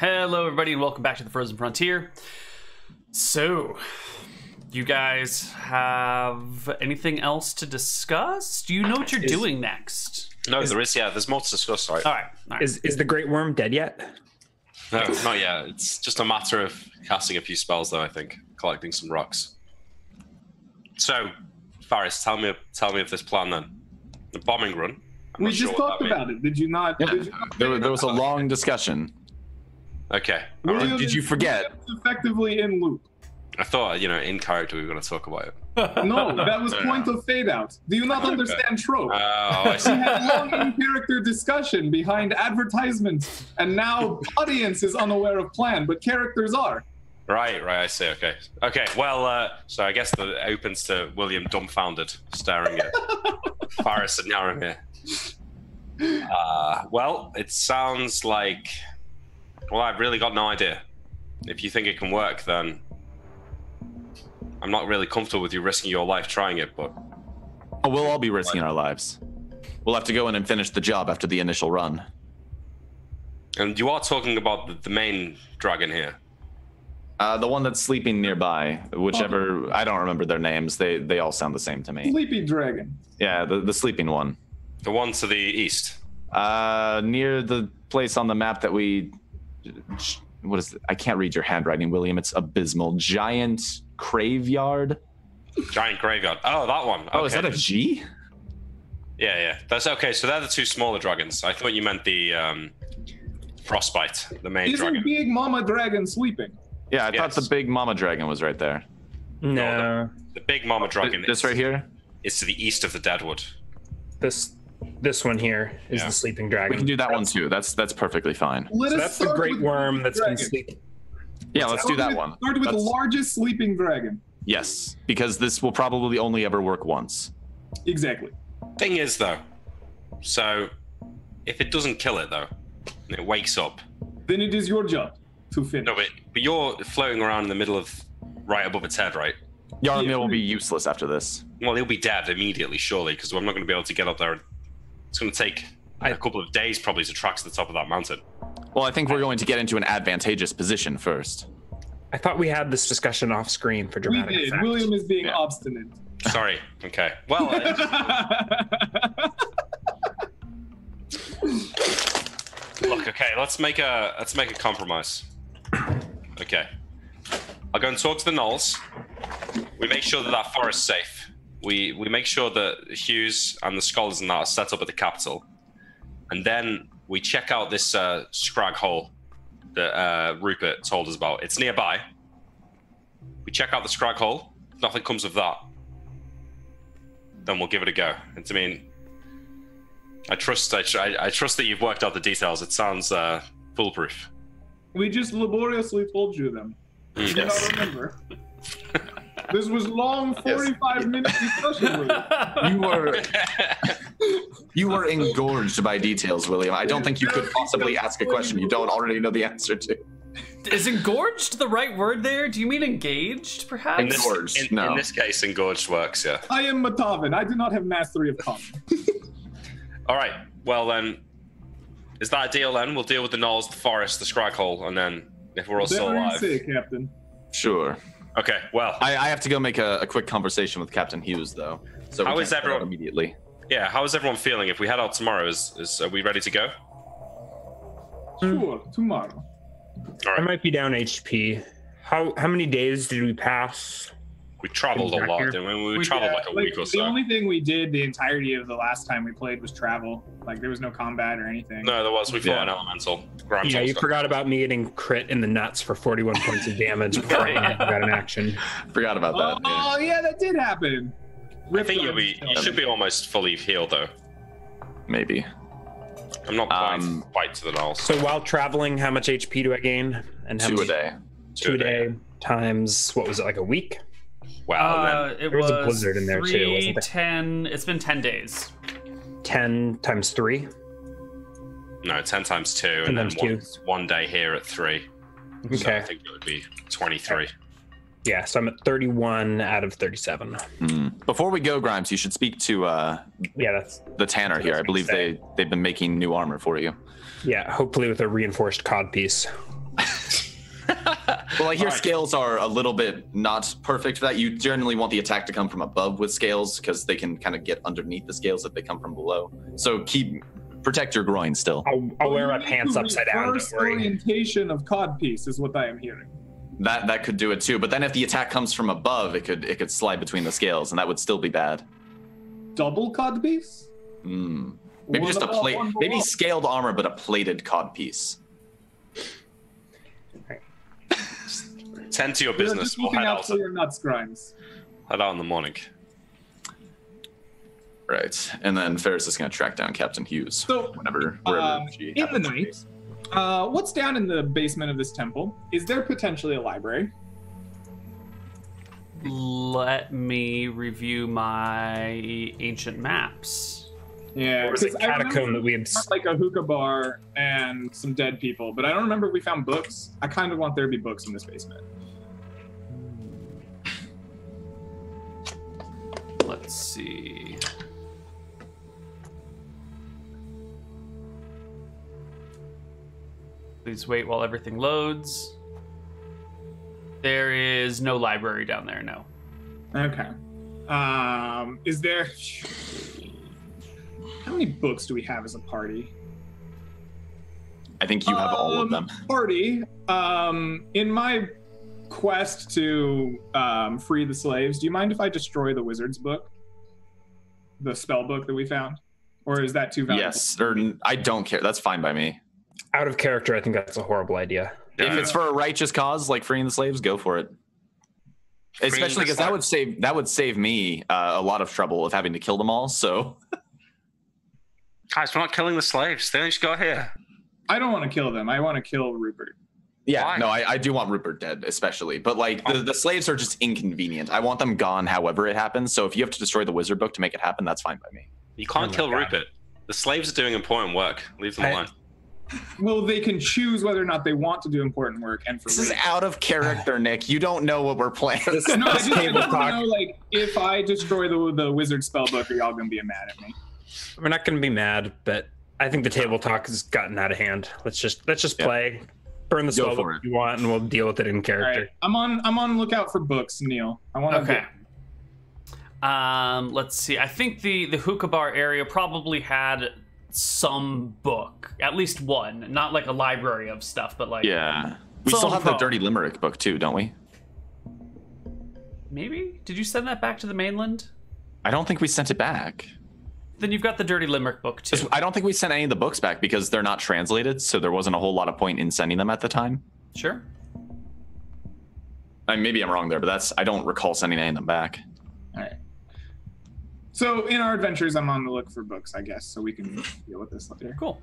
Hello, everybody, and welcome back to the Frozen Frontier. So, you guys have anything else to discuss? Do you know what you're doing next? No, there is. Yeah, there's more to discuss. Right. All right. Is the Great Worm dead yet? No, not yet. It's just a matter of casting a few spells, though. I think collecting some rocks. So, Faris, tell me of this plan then. The bombing run. We just talked about it. Did you not? Yeah, did you not there was a long discussion. Okay. All right. Did you forget? Effectively in loop. I thought, in character we were going to talk about it. No, that was point of fade out. Do you not understand trope? Oh, I We see. had long in-character discussion behind advertisements, and now audience is unaware of plan, but characters are. Right. I see. Okay. Well, so I guess that opens to William dumbfounded, staring at Faris and Yaramir. Well, it sounds like. Well, I've really got no idea. If you think it can work, then I'm not really comfortable with you risking your life trying it, but... Oh, we'll all be risking our lives. We'll have to go in and finish the job after the initial run. And you are talking about the main dragon here. The one that's sleeping nearby, whichever, I don't remember their names. They all sound the same to me. Sleepy dragon. Yeah, the sleeping one. The one to the east. Near the place on the map that we... What is it? I can't read your handwriting, William. It's abysmal. Giant graveyard. Giant graveyard. Oh, that one. Oh, Okay. is that a G? Yeah. That's okay. So they're the two smaller dragons. I thought you meant the Frostbite, the main Isn't dragon. Big Mama Dragon sleeping? Yeah, I thought Yes. the big mama dragon was right there. No, The big mama dragon This right here? is to the east of the Deadwood. this one here is Yeah. the sleeping We dragon. can do that one too. That's perfectly fine. Let So us that's the start Great with Worm Sleeping that's been Dragon. sleeping. Yeah, let's do that one. Start with the That's- largest sleeping dragon. Yes, because this will probably only ever work once. Exactly. Thing is, though, so if it doesn't kill it, though, and it wakes up, Then it is your job to finish. no, but you're floating around in the middle of right above its head, right? Yaramir will be useless after this. Well, he'll be dead immediately, surely, because I'm not going to be able to get up there. It's going to take a couple of days probably to track to the top of that mountain. Well, I think we're going to get into an advantageous position first. I thought we had this discussion off screen for We dramatic did. effect. William is being Yeah. obstinate. Sorry. Okay. Well, look. Okay. Let's make a compromise. Okay. I'll go and talk to the gnolls. We make sure that forest's safe. We make sure that Hughes and the scholars and that are set up at the capital, and then we check out this scrag hole that Rupert told us about. It's nearby. We check out the scrag hole. If nothing comes of that, then we'll give it a go. And I mean, I trust that you've worked out the details. It sounds foolproof. We just laboriously told you them. Do you Yes. not remember? This was long 45-minute discussion with You were engorged by details, William. I don't think you could possibly ask a question you don't already know the answer to. Is engorged the right word there? Do you mean engaged, perhaps? Engorged. In No. this case, engorged works. Yeah. I am Matavin. I do not have mastery of common. All right. Well then, is that a deal? Then we'll deal with the gnolls, the forest, the scrag hole, and then if we're all still There you alive. say, Captain. Sure. Okay. Well, I have to go make a quick conversation with Captain Hughes, though. So How we is can't head out everyone- immediately? yeah. How is everyone feeling? If we head out tomorrow, are we ready to go? Sure, tomorrow. All I right. might be down HP. How many days did we pass? We traveled a Back lot, here? didn't we? We traveled like a week or The so. only thing we did the entirety of the last time we played was travel. Like, there was no combat or anything. No, there was. We fought Yeah. an elemental. Graham Yeah, told you us. forgot about me getting crit in the nuts for 41 points of damage before I got an action. Forgot about that. Oh, yeah, that did happen. I think you should be almost fully healed though. Maybe. I'm not quite to the gnolls. So while traveling, how much HP do I gain? And how 2 a many- day. 2 a day times, what was it, like a week? Wow. Then It There was a blizzard in there too, 3, wasn't there? 10. It's been 10 days. 10 times 3? no, 10 times 2, and 10 then times one day here at 3. So I Okay. think it would be 23. Yeah, so I'm at 31 out of 37. Before we go, Grimes, you should speak to Yeah, that's the tanner here. I believe they've been making new armor for you. hopefully with a reinforced cod piece. Well, I hear Alright. scales are a little bit not perfect for that. You generally want the attack to come from above with scales because they can kind of get underneath the scales if they come from below. So protect your groin still. I'll wear my pants upside down. First Don't worry. orientation of codpiece is what I am hearing. That could do it too. But then if the attack comes from above, it could slide between the scales, and that would still be bad. Double codpiece? Maybe One just a above, plate. one Maybe below. scaled armor, but a plated codpiece. Tend to your You're business. just We'll looking head out out. for your nuts, Grimes. Head out in the morning. Right, and then Ferris is going to track down Captain Hughes. So, wherever she in the happens to be. night, what's down in the basement of this temple? Is there potentially a library? Let me review my ancient maps. Yeah, There was a 'cause I remember catacomb that we had. like a hookah bar and some dead people, but I don't remember if we found books. I kind of want there to be books in this basement. Let's see. Please wait while everything loads. There is no library down there, no. Okay. Is there? How many books do we have as a party? I think you have all of them. Party. In my quest to free the slaves, do you mind if I destroy the wizard's book, the spell book that we found, or is that too valuable? Yes, or I don't care. That's fine by me. Out of character, I think that's a horrible idea. If it's for a righteous cause, like freeing the slaves, go for it. Especially because that would save me a lot of trouble of having to kill them all. So Guys, we're not killing the slaves. They just got here. I don't want to kill them. I want to kill Rupert. yeah, Why? no, I do want Rupert dead, especially. But like the slaves are just inconvenient. I want them gone, however it happens. So if you have to destroy the wizard book to make it happen, that's fine by me. You can't Oh my kill God. Rupert. The slaves are doing important work. Leave them alone. Well, they can choose whether or not they want to do important work, and for This is wages. out of character, Nick. You don't know what we're playing. This, No, I this just table want to talk. know, like, if I destroy the wizard spell book, are y'all gonna be mad at me? We're not going to be mad, but I think the table talk has gotten out of hand. Let's just Yeah. play. Burn the Go spell for if you want, and we'll deal with it in All character. right, I'm on lookout for books, Neal. I want to. Okay. Let's see. I think the hookah bar area probably had some book, at least one, not like a library of stuff, but like Yeah. We Some still have the pro. Dirty Limerick book too, don't we? maybe. Did you send that back to the mainland? I don't think we sent it back. Then you've got the Dirty Limerick book too. I don't think we sent any of the books back because they're not translated, so there wasn't a whole lot of point in sending them at the time. Sure. Maybe I'm wrong there, but I don't recall sending any of them back. All right. So in our adventures, I'm on the look for books, I guess, so we can deal with this later. Cool.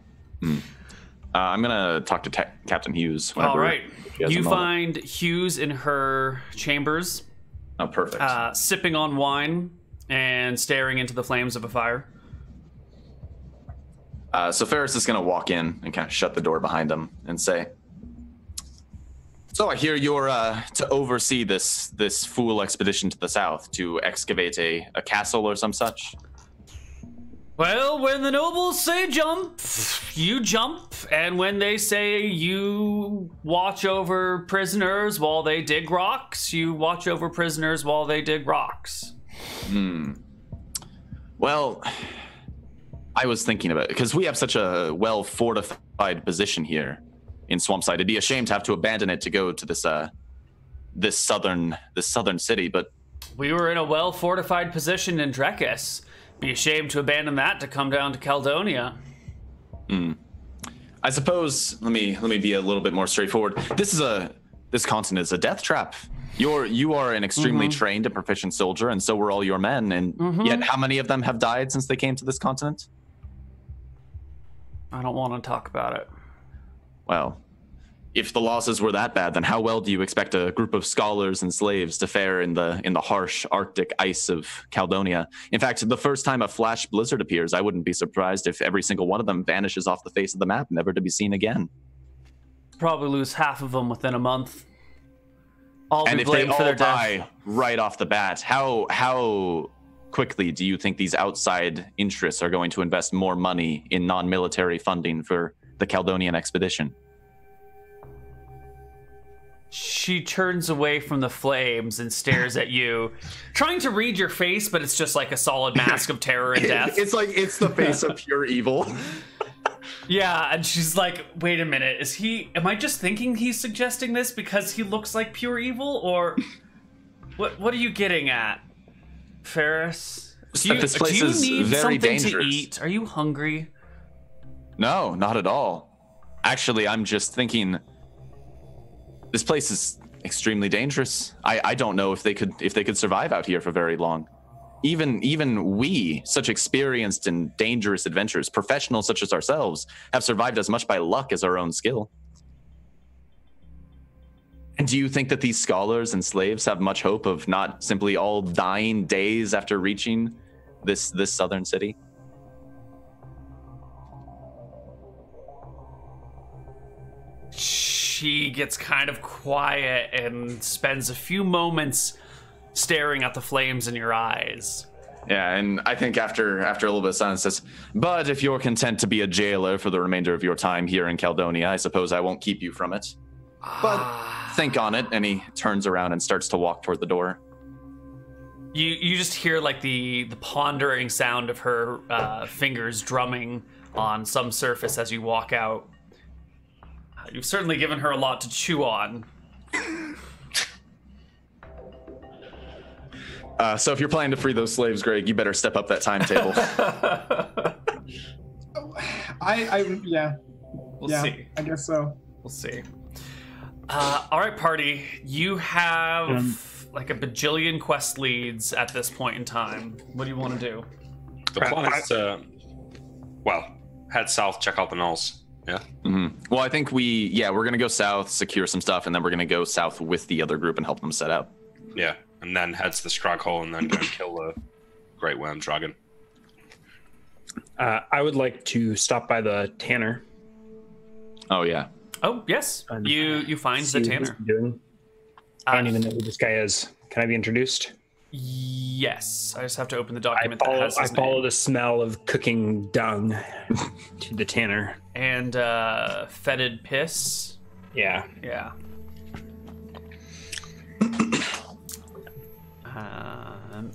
I'm gonna talk to Captain Hughes. All right. she has a You moment. find Hughes in her chambers, Oh, perfect. sipping on wine and staring into the flames of a fire. So Ferris is gonna walk in and kind of shut the door behind him and say, "So I hear you're to oversee this fool expedition to the south to excavate a castle or some such." Well, when the nobles say jump, you jump, and when they say you watch over prisoners while they dig rocks, you watch over prisoners while they dig rocks. Well, I was thinking about it because we have such a well fortified position here in Swampside. It'd be a shame to have to abandon it to go to this southern city. But We were in a well-fortified position in Drekis. Be ashamed to abandon that to come down to Caledonia. I suppose let me be a little bit more straightforward. This continent is a death trap. You are an extremely trained and proficient soldier, and so were all your men. And yet, how many of them have died since they came to this continent? I don't want to talk about it. Well, if the losses were that bad, then how well do you expect a group of scholars and slaves to fare in the harsh Arctic ice of Caledonia? In fact, the first time a flash blizzard appears, I wouldn't be surprised if every single one of them vanishes off the face of the map, never to be seen again. Probably lose half of them within a month. All And be if they blamed for all their death. die right off the bat, how quickly do you think these outside interests are going to invest more money in non-military funding for the Caledonian expedition? She turns away from the flames and stares at you, trying to read your face, but it's just like a solid mask of terror and death. It's like it's the face of pure evil. Yeah, and she's like, wait a minute, am I just thinking he's suggesting this because he looks like pure evil, or what are you getting at, Ferris? This place is need very something dangerous. to eat? Are you hungry? No, not at all. Actually, I'm just thinking this place is extremely dangerous. I don't know if they could survive out here for very long. Even we, such experienced and dangerous adventurers, professionals such as ourselves, have survived as much by luck as our own skill. And do you think that these scholars and slaves have much hope of not simply all dying days after reaching this southern city? She gets kind of quiet and spends a few moments staring at the flames in your eyes. Yeah, and I think after a little bit of silence says, but if you're content to be a jailer for the remainder of your time here in Caledonia, I suppose I won't keep you from it. But think on it, and he turns around and starts to walk toward the door. You just hear like the pondering sound of her fingers drumming on some surface as you walk out. You've certainly given her a lot to chew on. So if you're planning to free those slaves, Greg, you better step up that timetable. Yeah. We'll see. I guess so. We'll see. All right, party. You have like a bajillion quest leads at this point in time. What do you want to do? The plan is to, head south, check out the knolls. Yeah. Mm-hmm. Well, I think we're going to go south, secure some stuff, and then we're going to go south with the other group and help them set out. Yeah, and then head to the Scrag Hole and then go and kill the Great Worm Dragon. I would like to stop by the tanner. Oh, yeah. Oh, yes. You find the tanner. I don't even know who this guy is. Can I be introduced? Yes. I just have to open the document that has his I follow name. the smell of cooking dung to the tanner. And fetid piss. Yeah. Yeah.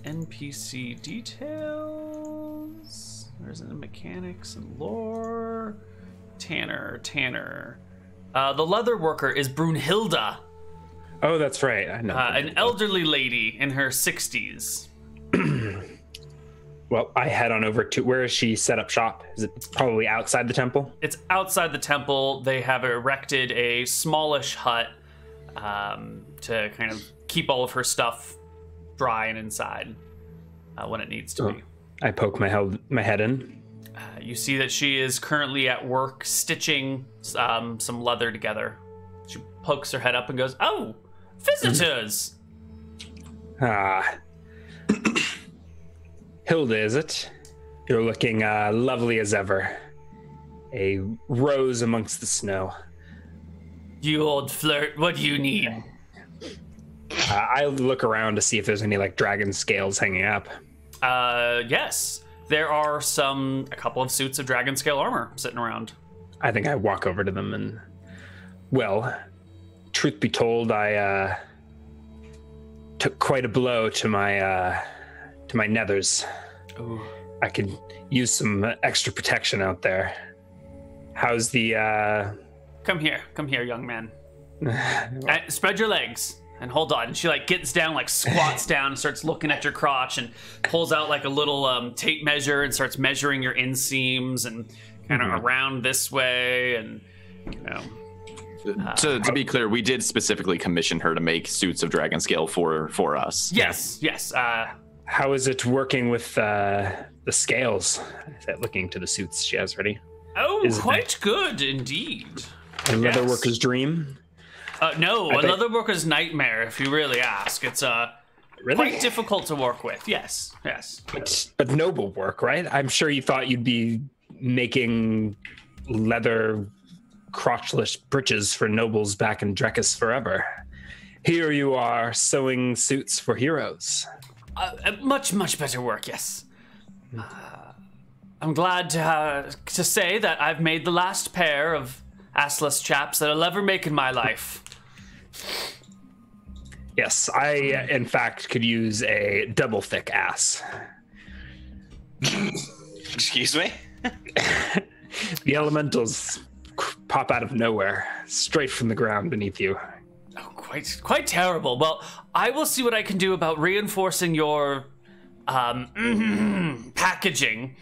NPC details. There's the mechanics and lore. Tanner. The leather worker is Brunhilda. Oh, that's right. I know. An elderly lady in her 60s. Well, I head on over to where is she set up shop? Is it probably outside the temple? It's outside the temple. They have erected a smallish hut to kind of keep all of her stuff dry and inside when it needs to be. I poke my head in. You see that she is currently at work stitching some leather together. She pokes her head up and goes, "Oh, visitors!" Hilda, is it? You're looking lovely as ever. A rose amongst the snow. You old flirt, what do you need? I look around to see if there's any like dragon scales hanging up. Yes. There are a couple of suits of dragon scale armor sitting around. I think I walk over to them and, well, truth be told, I took quite a blow to my nethers. Ooh. I could use some extra protection out there. How's the Come here, young man. Spread your legs and hold on. And she like gets down, like squats down and starts looking at your crotch and pulls out like a little tape measure and starts measuring your inseams and kind of around this way and To be clear, we did specifically commission her to make suits of dragon scale for us. Yes. how is it working with the scales? Looking to the suits she has ready. Oh, quite good indeed. A leatherworker's dream? No, a leatherworker's nightmare, if you really ask. It's quite difficult to work with. Yes. But noble work, right? I'm sure you thought you'd be making leather crotchless breeches for nobles back in Drekis forever. Here you are sewing suits for heroes. Much better work, yes. I'm glad to say that I've made the last pair of assless chaps that I'll ever make in my life. Yes, I, in fact, could use a double thick ass. Excuse me? The elementals pop out of nowhere, straight from the ground beneath you. Oh, quite terrible. Well, I will see what I can do about reinforcing your packaging.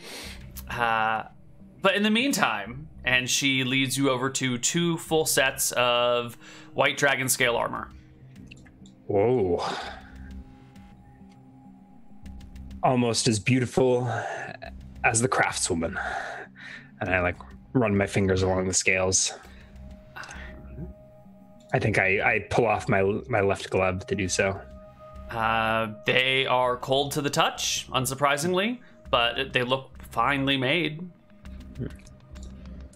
But in the meantime, and she leads you over to 2 full sets of white dragon scale armor. Whoa. Almost as beautiful as the craftswoman. And I like run my fingers along the scales. I think I pull off my left glove to do so. They are cold to the touch, unsurprisingly, but they look finely made.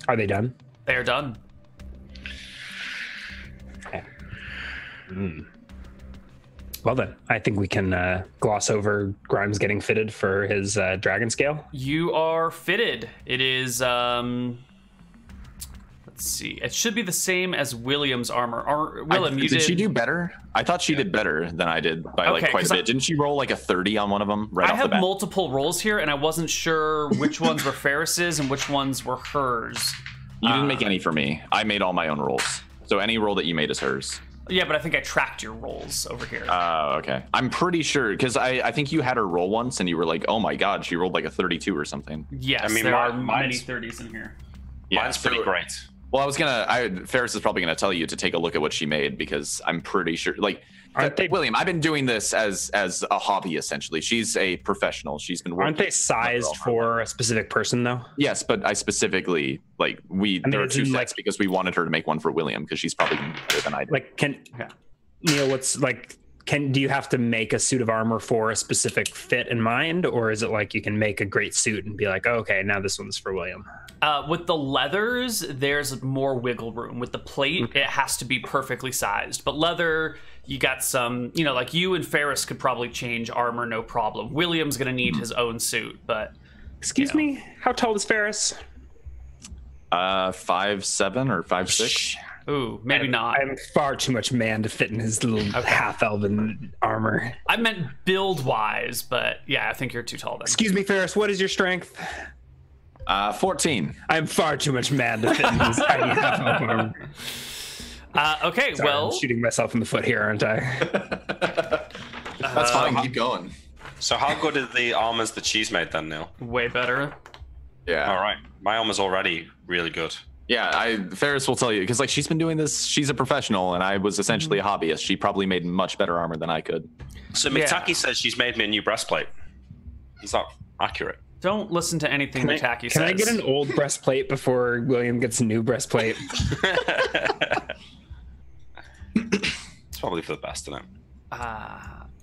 Are they done? They are done. Okay. Well then, I think we can gloss over Grimes getting fitted for his dragon scale. You are fitted. It is, let's see. It should be the same as William's armor. William, you did she do better? I thought she did better than I did by like quite a bit. Didn't she roll like a 30 on one of them right off the bat? I have multiple rolls here, and I wasn't sure which ones were Ferris's and which ones were hers. You didn't make any for me. I made all my own rolls. So any roll that you made is hers. Yeah, but I think I tracked your rolls over here. Okay. I'm pretty sure, because I think you had her roll once, and you were like, oh my god, she rolled like a 32 or something. Yes, I mean, there are many 30s in here. Yeah, mine's pretty great. Well, Ferris is probably gonna tell you to take a look at what she made, because I'm pretty sure, like, William, I've been doing this as a hobby, essentially. She's a professional. She's been working. Aren't they sized for a specific person, though? Yes, but I specifically, like, there are 2 sets because we wanted her to make one for William, because she's probably gonna be better than I did. Like, Neal, what's, like, do you have to make a suit of armor for a specific fit in mind, or is it like you can make a great suit and be like, oh, okay, now this one's for William? With the leathers, there's more wiggle room. With the plate, it has to be perfectly sized. But leather, you got some, like you and Ferris could probably change armor, no problem. William's gonna need his own suit, but... Excuse me, how tall is Ferris? 5'7" or 5'6". Ooh, maybe not. I'm far too much man to fit in his little half-elven armor. I meant build-wise, but yeah, I think you're too tall then. Excuse me, Ferris, what is your strength? 14. I'm far too much man to fit in his tiny half-elven armor. Okay, Sorry, well... I'm shooting myself in the foot here, aren't I? That's fine, keep going. So how good are the armors that she's made then, Neal? Way better. Yeah. All right. My armor's already really good. Yeah, Ferris will tell you, because like she's been doing this, she's a professional, and I was essentially a hobbyist. She probably made much better armor than I could. So Mitaki says she's made me a new breastplate. Is that accurate? Don't listen to anything Mitaki says. Can I get an old breastplate before William gets a new breastplate? It's probably for the best, isn't it?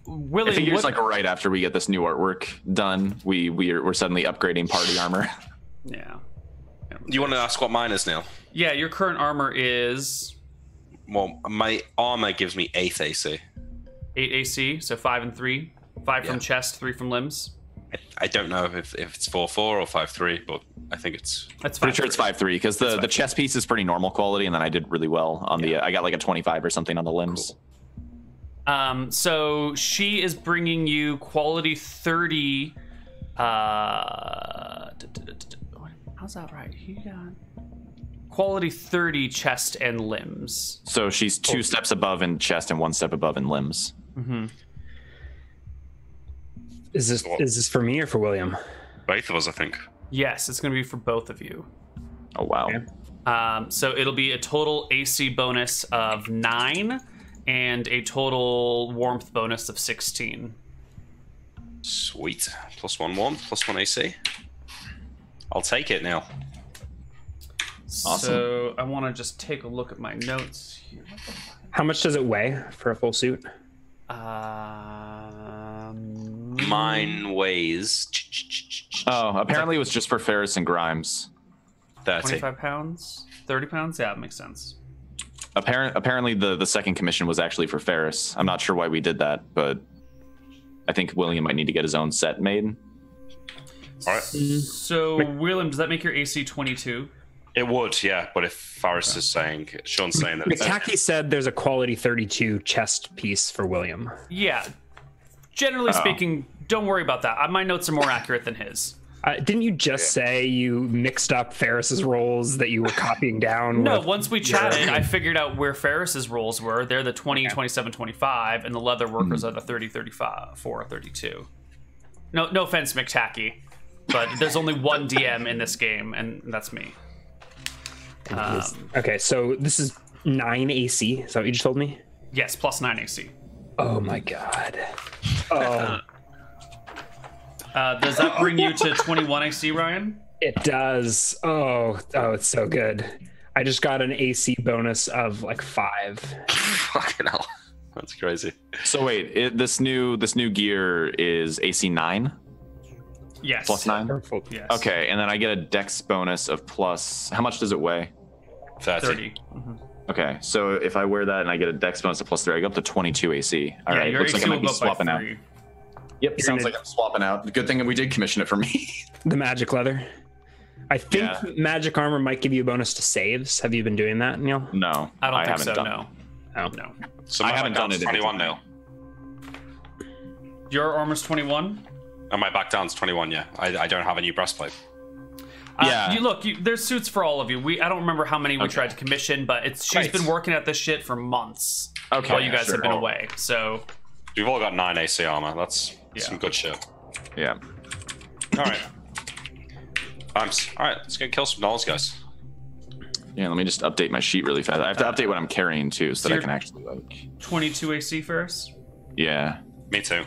William, I figure like right after we get this new artwork done, we're suddenly upgrading party armor. Yeah. You want to ask what mine is, Neal? Yeah, your current armor is... Well, my armor gives me 8 AC. 8 AC, so 5 and 3. 5 from chest, 3 from limbs. I don't know if it's 4-4 or 5-3, but I think it's... That's pretty sure it's 5-3, because the chest piece is pretty normal quality, and then I did really well on I got like a 25 or something on the limbs. Cool. So she is bringing you quality 30... How's that right? He got quality 30 chest and limbs. So she's 2 steps above in chest and 1 step above in limbs. Mm-hmm. Is this for me or for William? Both of us, I think. Yes, it's going to be for both of you. Oh, wow. Okay. So it'll be a total AC bonus of 9 and a total warmth bonus of 16. Sweet. +1 warmth, +1 AC. I'll take it now. Awesome. So I want to just take a look at my notes here. How much does it weigh for a full suit? Mine weighs... Oh, apparently it was just for Ferris and Grimes. 30. 25 pounds? 30 pounds? Yeah, that makes sense. Apparently the second commission was actually for Ferris. I'm not sure why we did that, but I think William might need to get his own set made. All right. So, William, does that make your AC 22? It would, yeah. But if Faris is saying, Sean's saying that McTacky said there's a quality 32 chest piece for William. Yeah. Generally speaking, don't worry about that. My notes are more accurate than his. Didn't you just say you mixed up Ferris's rolls that you were copying down? No, once we chatted, I figured out where Ferris's rolls were. They're the 20, 27, 25, and the leather workers are the 30, 35, 4, 32. No offense, McTacky, but there's only one DM in this game, and that's me. Okay, so this is 9 AC. Is that what you just told me? Yes, plus 9 AC. Oh my god. Oh. Does that bring you to 21 AC, Ryan? It does. Oh, it's so good. I just got an AC bonus of like 5. fucking hell, that's crazy. So wait, this new gear is AC 9? Yes. Plus 9? Yes. Okay, and then I get a dex bonus of plus. How much does it weigh? 30. Okay, so if I wear that and I get a dex bonus of plus 3, I go up to 22 AC. All right, your looks like AC I will might be go up by swapping out. 3. Yep, sounds like I'm swapping out. Good thing we did commission it for me. The magic leather. I think magic armor might give you a bonus to saves. Have you been doing that, Neal? No, I don't think haven't so, done no. Oh. No. So I haven't done it in 21 now. Your armor's 21? And my back down's 21, yeah. I don't have a new breastplate. Yeah. There's suits for all of you. I don't remember how many we tried to commission, but she's been working at this shit for months. Okay, while you guys sure. have been away. So We've all got 9 AC armor. That's some good shit. Yeah. All right. All right, let's go kill some gnolls, guys. Yeah, let me just update my sheet really fast. I have to update what I'm carrying too, so that I can actually like. 22 AC first. Yeah. Me too.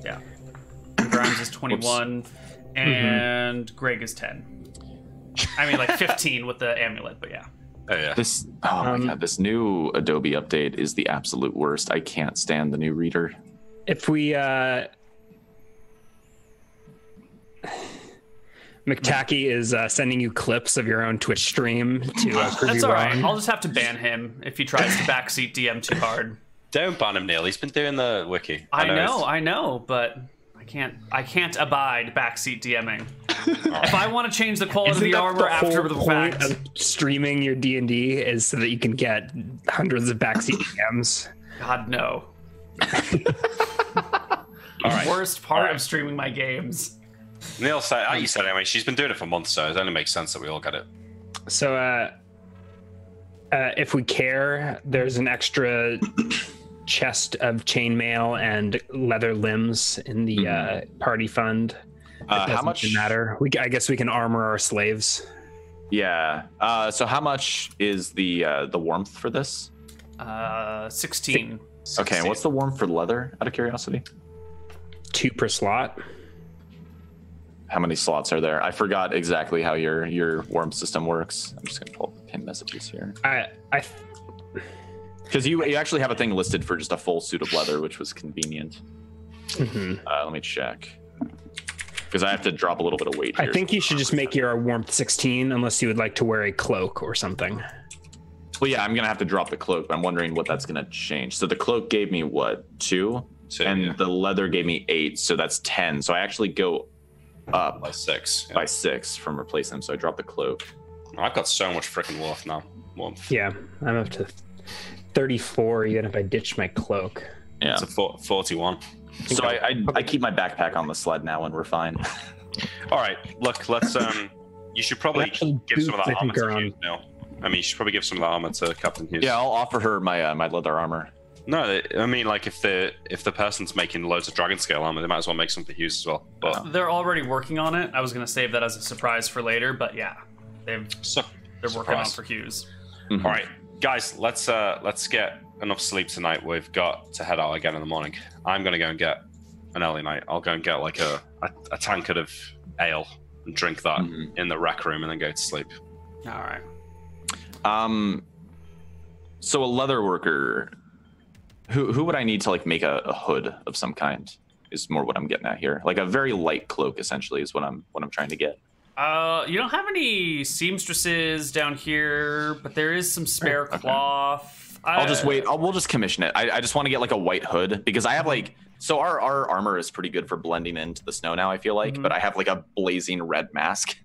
Yeah. Grimes is 21, and Greg is 10. I mean, like 15 with the amulet, but yeah. Oh yeah. My god, this new Adobe update is the absolute worst. I can't stand the new reader. If we McTacky is sending you clips of your own Twitch stream to prove That's you all right. wrong. I'll just have to ban him if he tries to backseat DM too hard. Don't ban him, Neal. He's been doing the wiki. I know, but I can't abide backseat DMing. If I want to change the quality of the armor after the fact, of streaming your D&D is so that you can get hundreds of backseat DMs. God no. All right. Worst part of streaming my games. Neal said, you said anyway, she's been doing it for months, so it only makes sense that we all get it. So, if we care, there's an extra chest of chainmail and leather limbs in the party fund. How much matter? I guess we can armor our slaves. Yeah. So how much is the warmth for this? 16. Okay, and what's the warmth for leather, out of curiosity? 2 per slot. How many slots are there? I forgot exactly how your warmth system works. I'm just gonna pull up the pin messages here. Because you actually have a thing listed for just a full suit of leather, which was convenient. Let me check. Because I have to drop a little bit of weight here. I think you should just make your warmth 16 unless you would like to wear a cloak or something. Well, yeah, I'm gonna have to drop the cloak, but I'm wondering what that's gonna change. So the cloak gave me what, 2? And the leather gave me 8, so that's 10. So I actually go up by 6. By 6 from replacing them. So I drop the cloak. I've got so much freaking warmth. Yeah, I'm up to 34 even if I ditch my cloak. Yeah, it's a 41. So I keep my backpack on the sled now, and we're fine. All right, look, let's you should probably give some of that armor to Hughes now. I mean, you should probably give some of that armor to Captain Hughes. Yeah, I'll offer her my my leather armor. No, I mean, like if the person's making loads of dragon scale armor, they might as well make some for Hughes as well. But they're already working on it. I was gonna save that as a surprise for later, but yeah, they're working on it for Hughes. All right, guys, let's get enough sleep tonight. We've got to head out again in the morning. I'm gonna go and get an early night. I'll go and get like a tankard of ale and drink that in the rec room, and then go to sleep. All right. So a leather worker. Who would I need to like make a hood of some kind? Is more what I'm getting at here. Like a very light cloak, essentially, is what I'm trying to get. You don't have any seamstresses down here, but there is some spare cloth. I'll just wait. We'll just commission it. I just want to get like a white hood because I have like so our armor is pretty good for blending into the snow now. I feel like, but I have like a blazing red mask.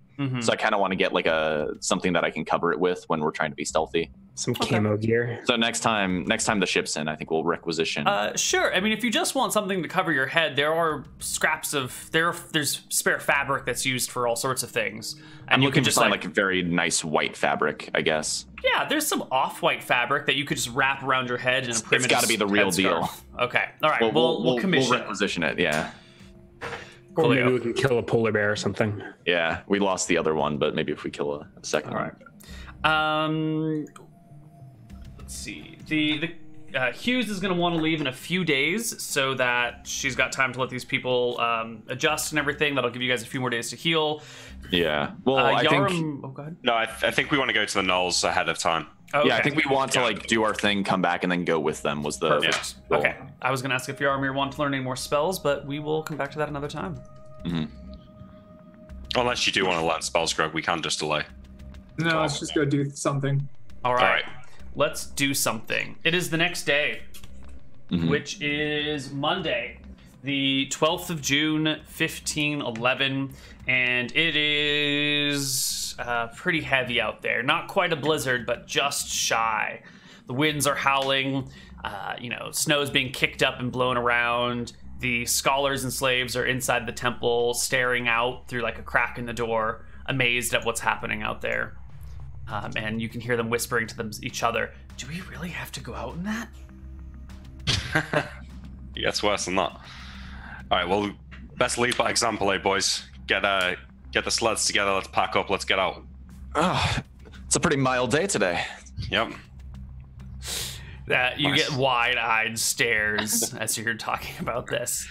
So I kind of want to get like something that I can cover it with when we're trying to be stealthy. Some camo gear. So next time the ship's in, I think we'll requisition. Sure. I mean, if you just want something to cover your head, there are scraps of there's spare fabric that's used for all sorts of things. And I'm you looking can for just something like very nice white fabric, I guess. Yeah, there's some off-white fabric that you could just wrap around your head in a primitive. It's got to be the real deal. Headscarf. Okay. All right. We'll commission. We'll requisition it. Yeah. Or maybe we can kill a polar bear or something. Yeah, we lost the other one, but maybe if we kill a second one. All right. Let's see. The Hughes is going to want to leave in a few days so that she's got time to let these people adjust and everything. That'll give you guys a few more days to heal. Yeah. Well, I think. Oh, go ahead. No, I think we want to go to the Knolls ahead of time. Okay. Yeah, I think we want to like do our thing, come back, and then go with them. Was the Perfect. goal. Okay. I was going to ask if Yarmir wanted to learn any more spells, but we will come back to that another time. Unless you do want to learn spells, Greg, we can just delay. No, let's just go do something. All right. All right. Let's do something. It is the next day, which is Monday, the 12th of June, 1511, and it is pretty heavy out there. Not quite a blizzard, but just shy. The winds are howling, snow's being kicked up and blown around. The scholars and slaves are inside the temple, staring out through like a crack in the door, amazed at what's happening out there. And you can hear them whispering to each other, "Do we really have to go out in that?" It gets worse than that. All right, well, best lead by example, boys. Get the sleds together. Let's pack up. Let's get out. Oh, it's a pretty mild day today. Yep. You get wide-eyed stares as you're talking about this.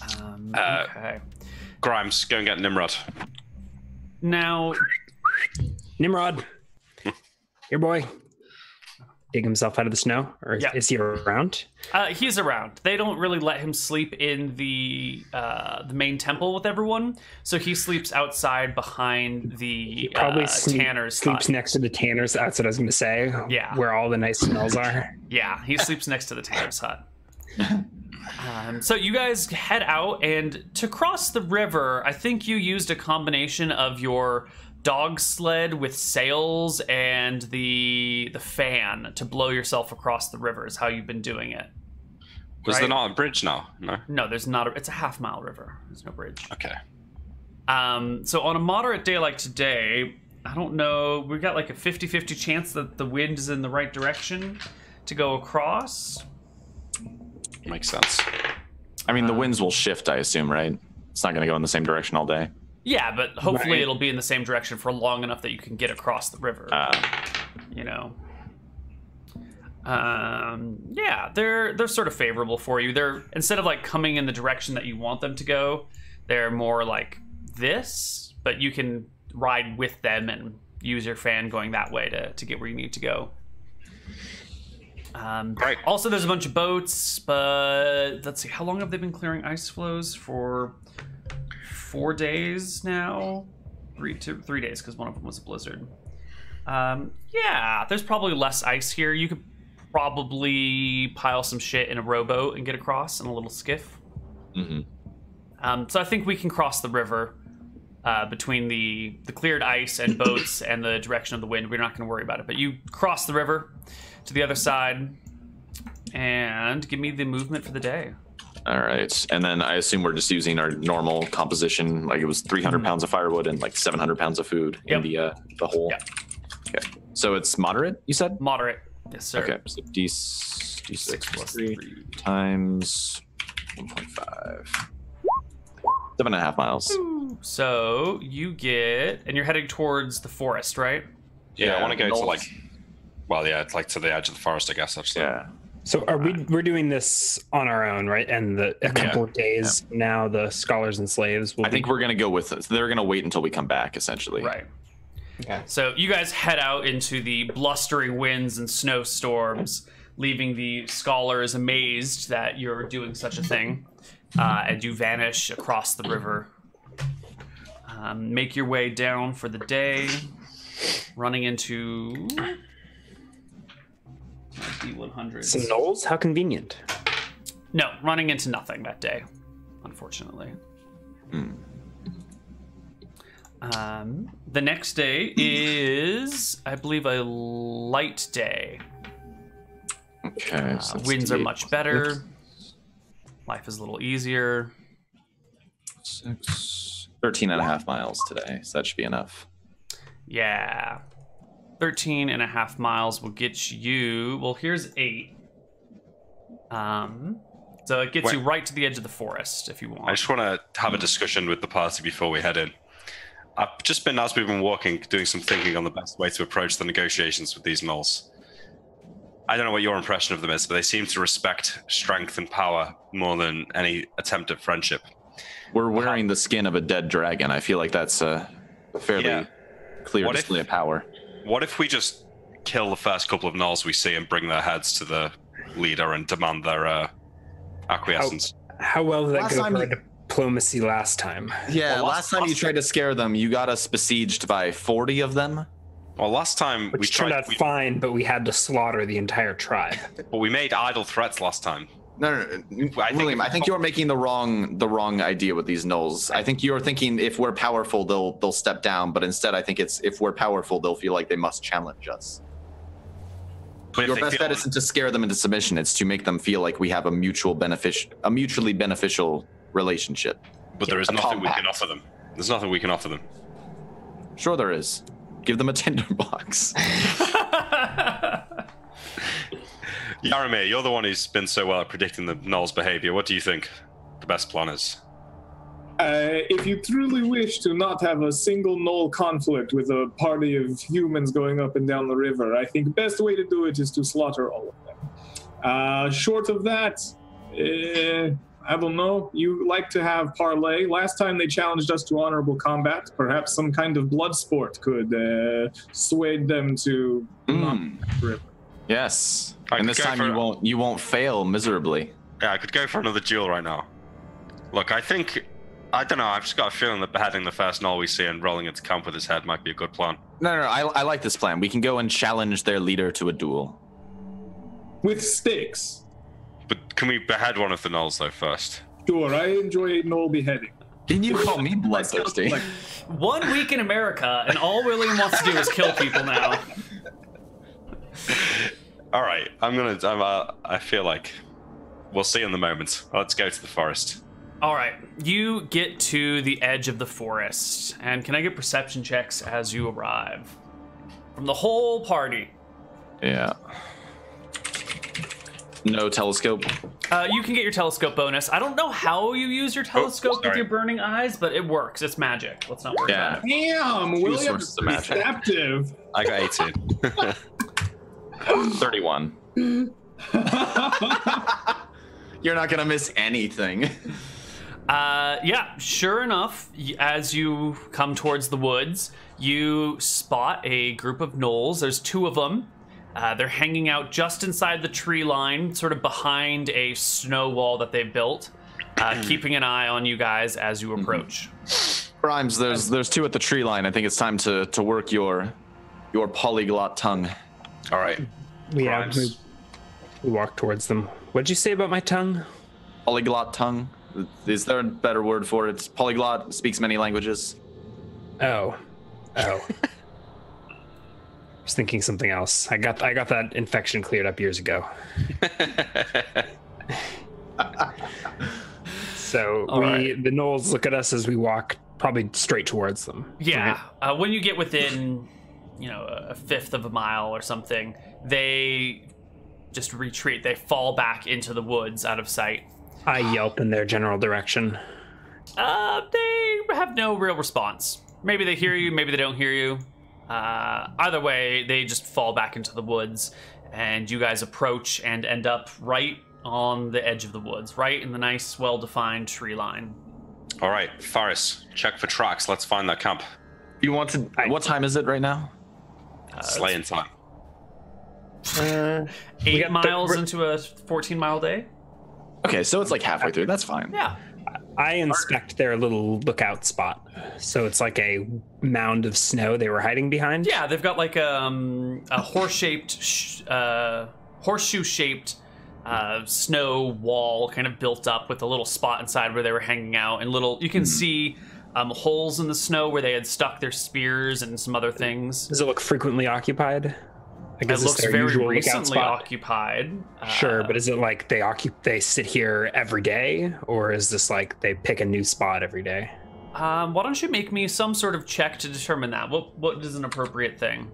Okay. Grimes, go and get Nimrod. Now, Nimrod, your boy, dig himself out of the snow, or is he around? he's around. They don't really let him sleep in the main temple with everyone, so he sleeps outside behind the tanner's sleeps hut. next to the tanner's. That's what I was going to say. Yeah, where all the nice smells are. Yeah, he sleeps next to the tanner's hut. So you guys head out, and to cross the river, I think you used a combination of your dog sled with sails and the fan to blow yourself across the river is how you've been doing it. Was there not a bridge now? No, there's not. It's a half-mile river. There's no bridge. Okay. So on a moderate day like today, I don't know, we've got like a 50-50 chance that the wind is in the right direction to go across. Makes sense. I mean, the winds will shift, I assume, right? It's not going to go in the same direction all day. Yeah, but hopefully it'll be in the same direction for long enough that you can get across the river. Yeah, they're sort of favorable for you. They're, instead of like coming in the direction that you want them to go, they're more like this, but you can ride with them and use your fan going that way to get where you need to go. Right. Also, there's a bunch of boats, but let's see, how long have they been clearing ice floes for? 4 days now, 3 days, because one of them was a blizzard. Yeah, there's probably less ice here. You could probably pile some shit in a rowboat and get across in a little skiff. So I think we can cross the river between the cleared ice and boats and the direction of the wind. We're not going to worry about it, but you cross the river to the other side and give me the movement for the day. All right, and then I assume we're just using our normal composition, like it was 300 pounds of firewood and like 700 pounds of food in the hole. Yep. Okay, so it's moderate, you said? Moderate, yes, sir. Okay, so D6 plus 3 times 1.5. 7.5 miles. So you get, and you're heading towards the forest, right? Yeah, I want to go to like to the edge of the forest, I guess. Actually. Yeah. So we're doing this on our own, right? And a couple of days now, the scholars and slaves will. I think we're gonna go with it. They're gonna wait until we come back, essentially. Right. Okay. So you guys head out into the blustering winds and snowstorms, leaving the scholars amazed that you're doing such a thing, and you vanish across the river. Make your way down for the day, running into D100s. Some knolls? How convenient. No, running into nothing that day, unfortunately. The next day is, I believe, a light day. Okay. So that's Winds are 8 much better. Life is a little easier. 13 and a half miles today, so that should be enough. Yeah. 13 and a half miles will get you... Well, here's 8. So it gets you right to the edge of the forest, if you want. I just want to have a discussion with the party before we head in. I've just been, as we've been walking, doing some thinking on the best way to approach the negotiations with these gnolls. I don't know what your impression of them is, but they seem to respect strength and power more than any attempt at friendship. We're wearing the skin of a dead dragon. I feel like that's a fairly clear display of power. What if we just kill the first couple of gnolls we see and bring their heads to the leader and demand their acquiescence? How well did that Last go time for you- diplomacy last time? Yeah, Well, last time you tried to scare them, you got us besieged by 40 of them. Well, last time Which we turned tried, out fine, but we had to slaughter the entire tribe. but we made idle threats last time. No, William, I think you're making the wrong idea with these gnolls. I think you're thinking if we're powerful, they'll step down, but instead I think it's if we're powerful, they'll feel like they must challenge us. But Your best bet isn't to scare them into submission, it's to make them feel like we have a mutually beneficial relationship. But there is A nothing we can compact. offer them. There's nothing we can offer them. Sure there is. Give them a tinderbox. Yaramir, you're the one who's been so well at predicting the Gnoll's behavior. What do you think the best plan is? If you truly wish to not have a single Gnoll conflict with a party of humans going up and down the river, I think the best way to do it is to slaughter all of them. Short of that, I don't know. You like to have parley. Last time they challenged us to honorable combat. Perhaps some kind of blood sport could sway them to not the river. Yes. I And could this go time for- you won't fail miserably. Yeah, I could go for another duel right now. Look, I don't know, I've just got a feeling that beheading the first Gnoll we see and rolling into camp with his head might be a good plan. No, I like this plan. We can go and challenge their leader to a duel. With stakes. But can we behead one of the Gnolls, though, first? Sure, I enjoy Gnoll beheading. Didn't you call me bloodthirsty? Like, 1 week in America, and all William wants to do is kill people now. All right, I feel like we'll see in the moment. Let's go to the forest. All right, you get to the edge of the forest, and can I get perception checks as you arrive? From the whole party. Yeah. No telescope. You can get your telescope bonus. I don't know how you use your telescope with sorry. your burning eyes, but it works. It's magic. Let's not worry Yeah. about it. damn, William sources is of magic. perceptive. I got 18. 31. You're not gonna miss anything. Yeah, sure enough, as you come towards the woods, you spot a group of gnolls. There's 2 of them. They're hanging out just inside the tree line, sort of behind a snow wall that they built, keeping an eye on you guys as you approach. Grimes, there's 2 at the tree line. I think it's time to work your polyglot tongue. All right. We Grimes. walk towards them. What'd you say about my tongue? Polyglot tongue? Is there a better word for it? Polyglot speaks many languages. Oh. I was thinking something else. I got that infection cleared up years ago. So the gnolls look at us as we walk probably straight towards them. Yeah, when you get within, a fifth of a mile or something, they just retreat. They fall back into the woods out of sight. I yelp in their general direction. They have no real response. Maybe they hear you, maybe they don't hear you. Either way, they just fall back into the woods, and you guys approach and end up right on the edge of the woods, right in the nice, well-defined tree line. All right, Faris, check for tracks. Let's find that camp. You want to? What time is it right now? Slaying time. 8 miles into a 14-mile day? Okay, so it's like halfway through. That's fine. Yeah. I inspect their little lookout spot. So it's like a mound of snow they were hiding behind. Yeah, they've got like a horseshoe-shaped snow wall kind of built up with a little spot inside where they were hanging out, and you can see holes in the snow where they had stuck their spears and some other things. Does it look frequently occupied? Like, It looks very recently occupied. Sure, but is it like they sit here every day, or is this like they pick a new spot every day? Why don't you make me some sort of check to determine that? What is an appropriate thing?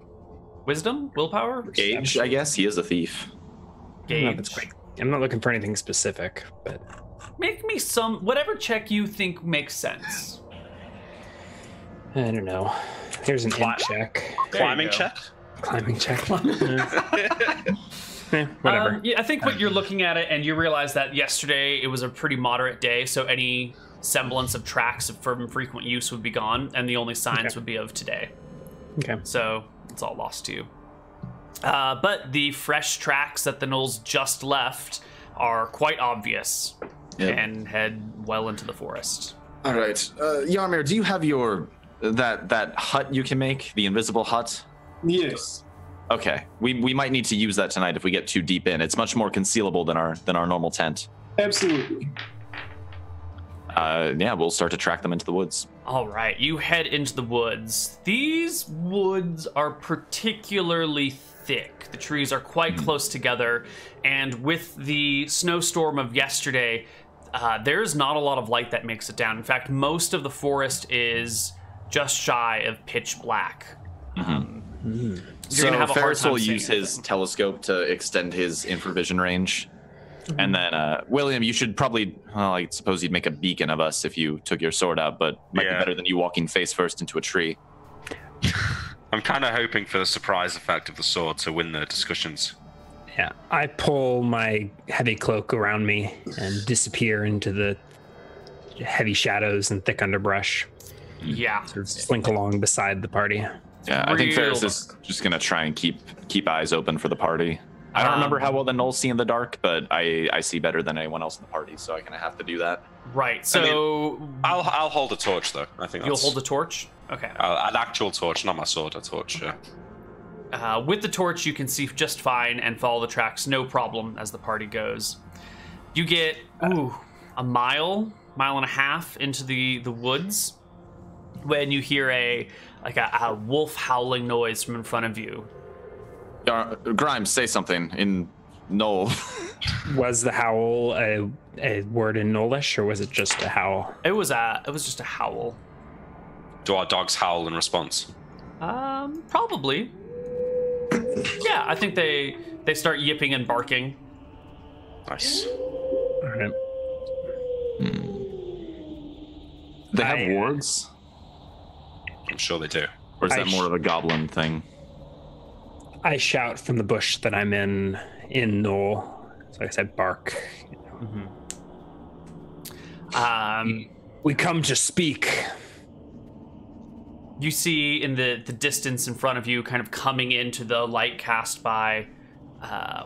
Wisdom? Willpower? Gage, I guess. He is a thief. Gage. I'm not looking for anything specific, but Make me whatever check you think makes sense. I don't know. Here's an int check. Climbing check? Climbing check. Whatever. Yeah, I think what you're looking at it, and you realize that yesterday it was a pretty moderate day, so any semblance of tracks from frequent use would be gone, and the only signs would be of today. Okay. So it's all lost to you. But the fresh tracks that the gnolls just left are quite obvious and head well into the forest. All right, Yarmir, do you have your that hut you can make, the invisible hut? Yes. Okay, we might need to use that tonight if we get too deep in. It's much more concealable than our normal tent. Absolutely. Yeah, we'll start to track them into the woods. All right, you head into the woods. These woods are particularly thick. The trees are quite close together, and with the snowstorm of yesterday, there's not a lot of light that makes it down. In fact, most of the forest is just shy of pitch black. So Ferris will use his telescope to extend his infravision range. And then, William, you should probably, I suppose you'd make a beacon of us if you took your sword out, but might be better than you walking face first into a tree. I'm kind of hoping for the surprise effect of the sword to win the discussions. Yeah, I pull my heavy cloak around me and disappear into the heavy shadows and thick underbrush. Yeah. Sort of slink along beside the party. Yeah, I think Ferris is just going to try and keep eyes open for the party. I don't remember how well the gnolls see in the dark, but I see better than anyone else in the party, so I kind of have to do that. Right, so... I'll hold a torch, though. I think you'll hold a torch? Okay. An actual torch, not my sword, a torch, yeah. With the torch, you can see just fine and follow the tracks, no problem, as the party goes. You get, a mile and a half into the woods when you hear a wolf howling noise from in front of you. Grimes, say something in Gnoll. Was the howl a word in Gnollish, or was it just a howl? It was just a howl. Do our dogs howl in response? Probably. Yeah, I think they start yipping and barking. Nice. All right. They have wards? I'm sure they do. Or is that more of a goblin thing? I shout from the bush that I'm in Knoll. So I said bark. We come to speak. You see in the distance in front of you, kind of coming into the light cast by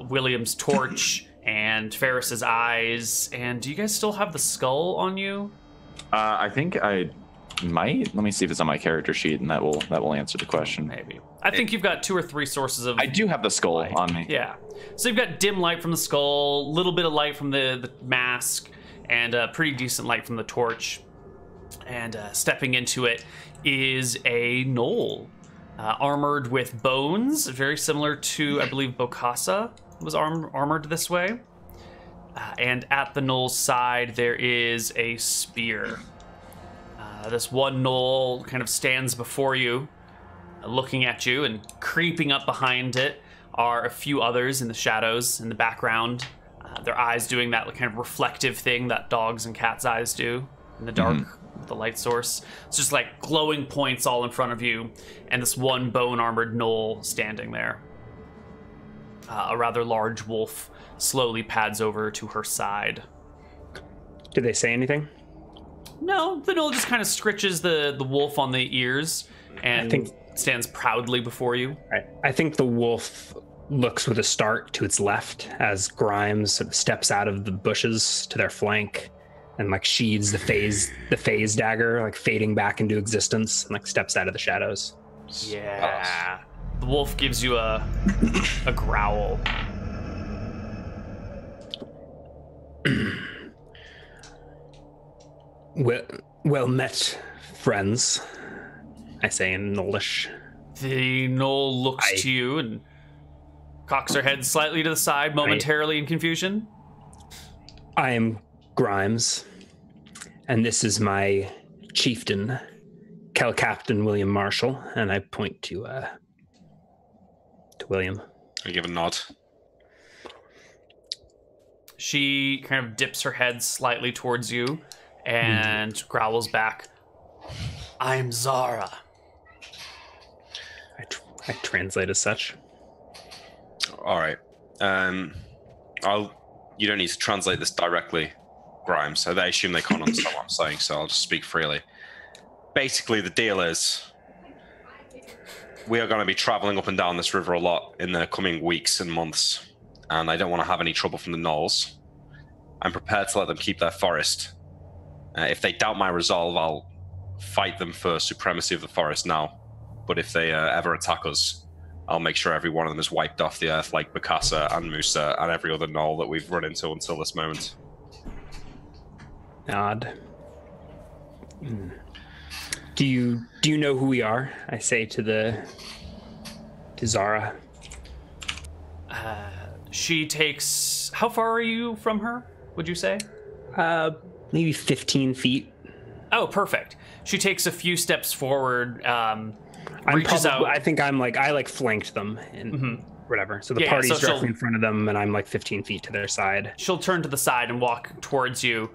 William's torch and Ferris's eyes. And do you guys still have the skull on you? I think I might. Let me see if it's on my character sheet, and that will answer the question. Maybe. I think you've got 2 or 3 sources of... I do have the skull light on me. Yeah. So you've got dim light from the skull, little bit of light from the mask, and pretty decent light from the torch. And stepping into it is a gnoll, armored with bones, very similar to, I believe, Bokassa was armored this way. And at the gnoll's side, there is a spear. This one gnoll kind of stands before you, looking at you, and creeping up behind it are a few others in the shadows in the background. Their eyes doing that kind of reflective thing that dogs and cats' eyes do in the dark with the light source. It's just like glowing points all in front of you, and this one bone-armored gnoll standing there. A rather large wolf slowly pads over to her side. Did they say anything? No, the gnoll just kind of scritches the wolf on the ears and stands proudly before you. Right. I think the wolf looks with a start to its left as Grimes sort of steps out of the bushes to their flank and like sheathes the phase dagger, like fading back into existence, and like steps out of the shadows. Yeah. The wolf gives you a growl. Well met, friends, I say in Nolish. The Knoll looks to you and cocks her head slightly to the side, momentarily in confusion. I am Grimes, and this is my chieftain, Captain William Marshall, and I point to William. I give a nod. She kind of dips her head slightly towards you and growls back, "I'm Zara." I translate as such. All right. You don't need to translate this directly, Grimes. So they assume they can't understand what I'm saying, so I'll just speak freely. Basically, the deal is we are going to be traveling up and down this river a lot in the coming weeks and months, and I don't want to have any trouble from the Knolls. I'm prepared to let them keep their forest. If they doubt my resolve, I'll fight them for supremacy of the forest now. But if they ever attack us, I'll make sure every one of them is wiped off the earth, like Bokassa and Musa and every other Knoll that we've run into until this moment. Odd. Do you know who we are? I say to Zara. She takes... How far are you from her, would you say? Maybe 15 feet. Oh, perfect. She takes a few steps forward, reaches out. I think I flanked them and whatever. So the party's directly in front of them, and I'm like 15 feet to their side. She'll turn to the side and walk towards you,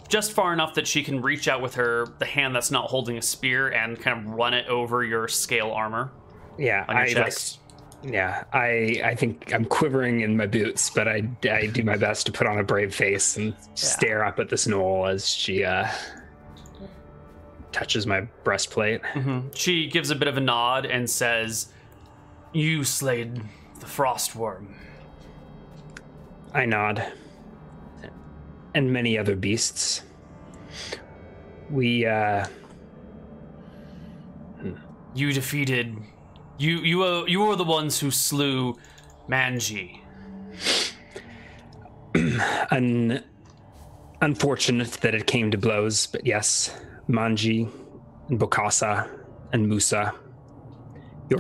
just far enough that she can reach out with the hand that's not holding a spear and kind of run it over your scale armor. Yeah, on your chest. I think I'm quivering in my boots, but I do my best to put on a brave face and stare up at this Knoll as she touches my breastplate. She gives a bit of a nod and says, "You slayed the Frostworm." I nod. And many other beasts. We, You defeated... You were the ones who slew Manji. Unfortunate that it came to blows, but yes, Manji and Bokassa and Musa.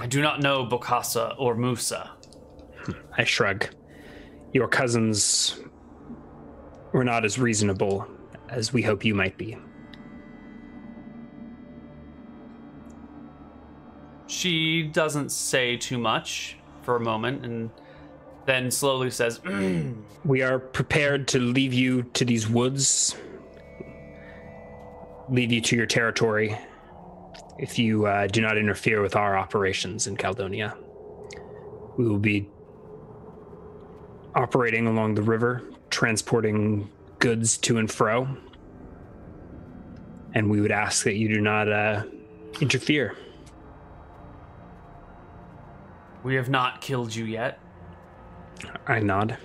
I do not know Bokassa or Musa. I shrug. Your cousins were not as reasonable as we hope you might be. She doesn't say too much for a moment and then slowly says, We are prepared to leave you to these woods, leave you to your territory if you do not interfere with our operations in Caledonia. We will be operating along the river, transporting goods to and fro, and we would ask that you do not interfere. We have not killed you yet. I nod.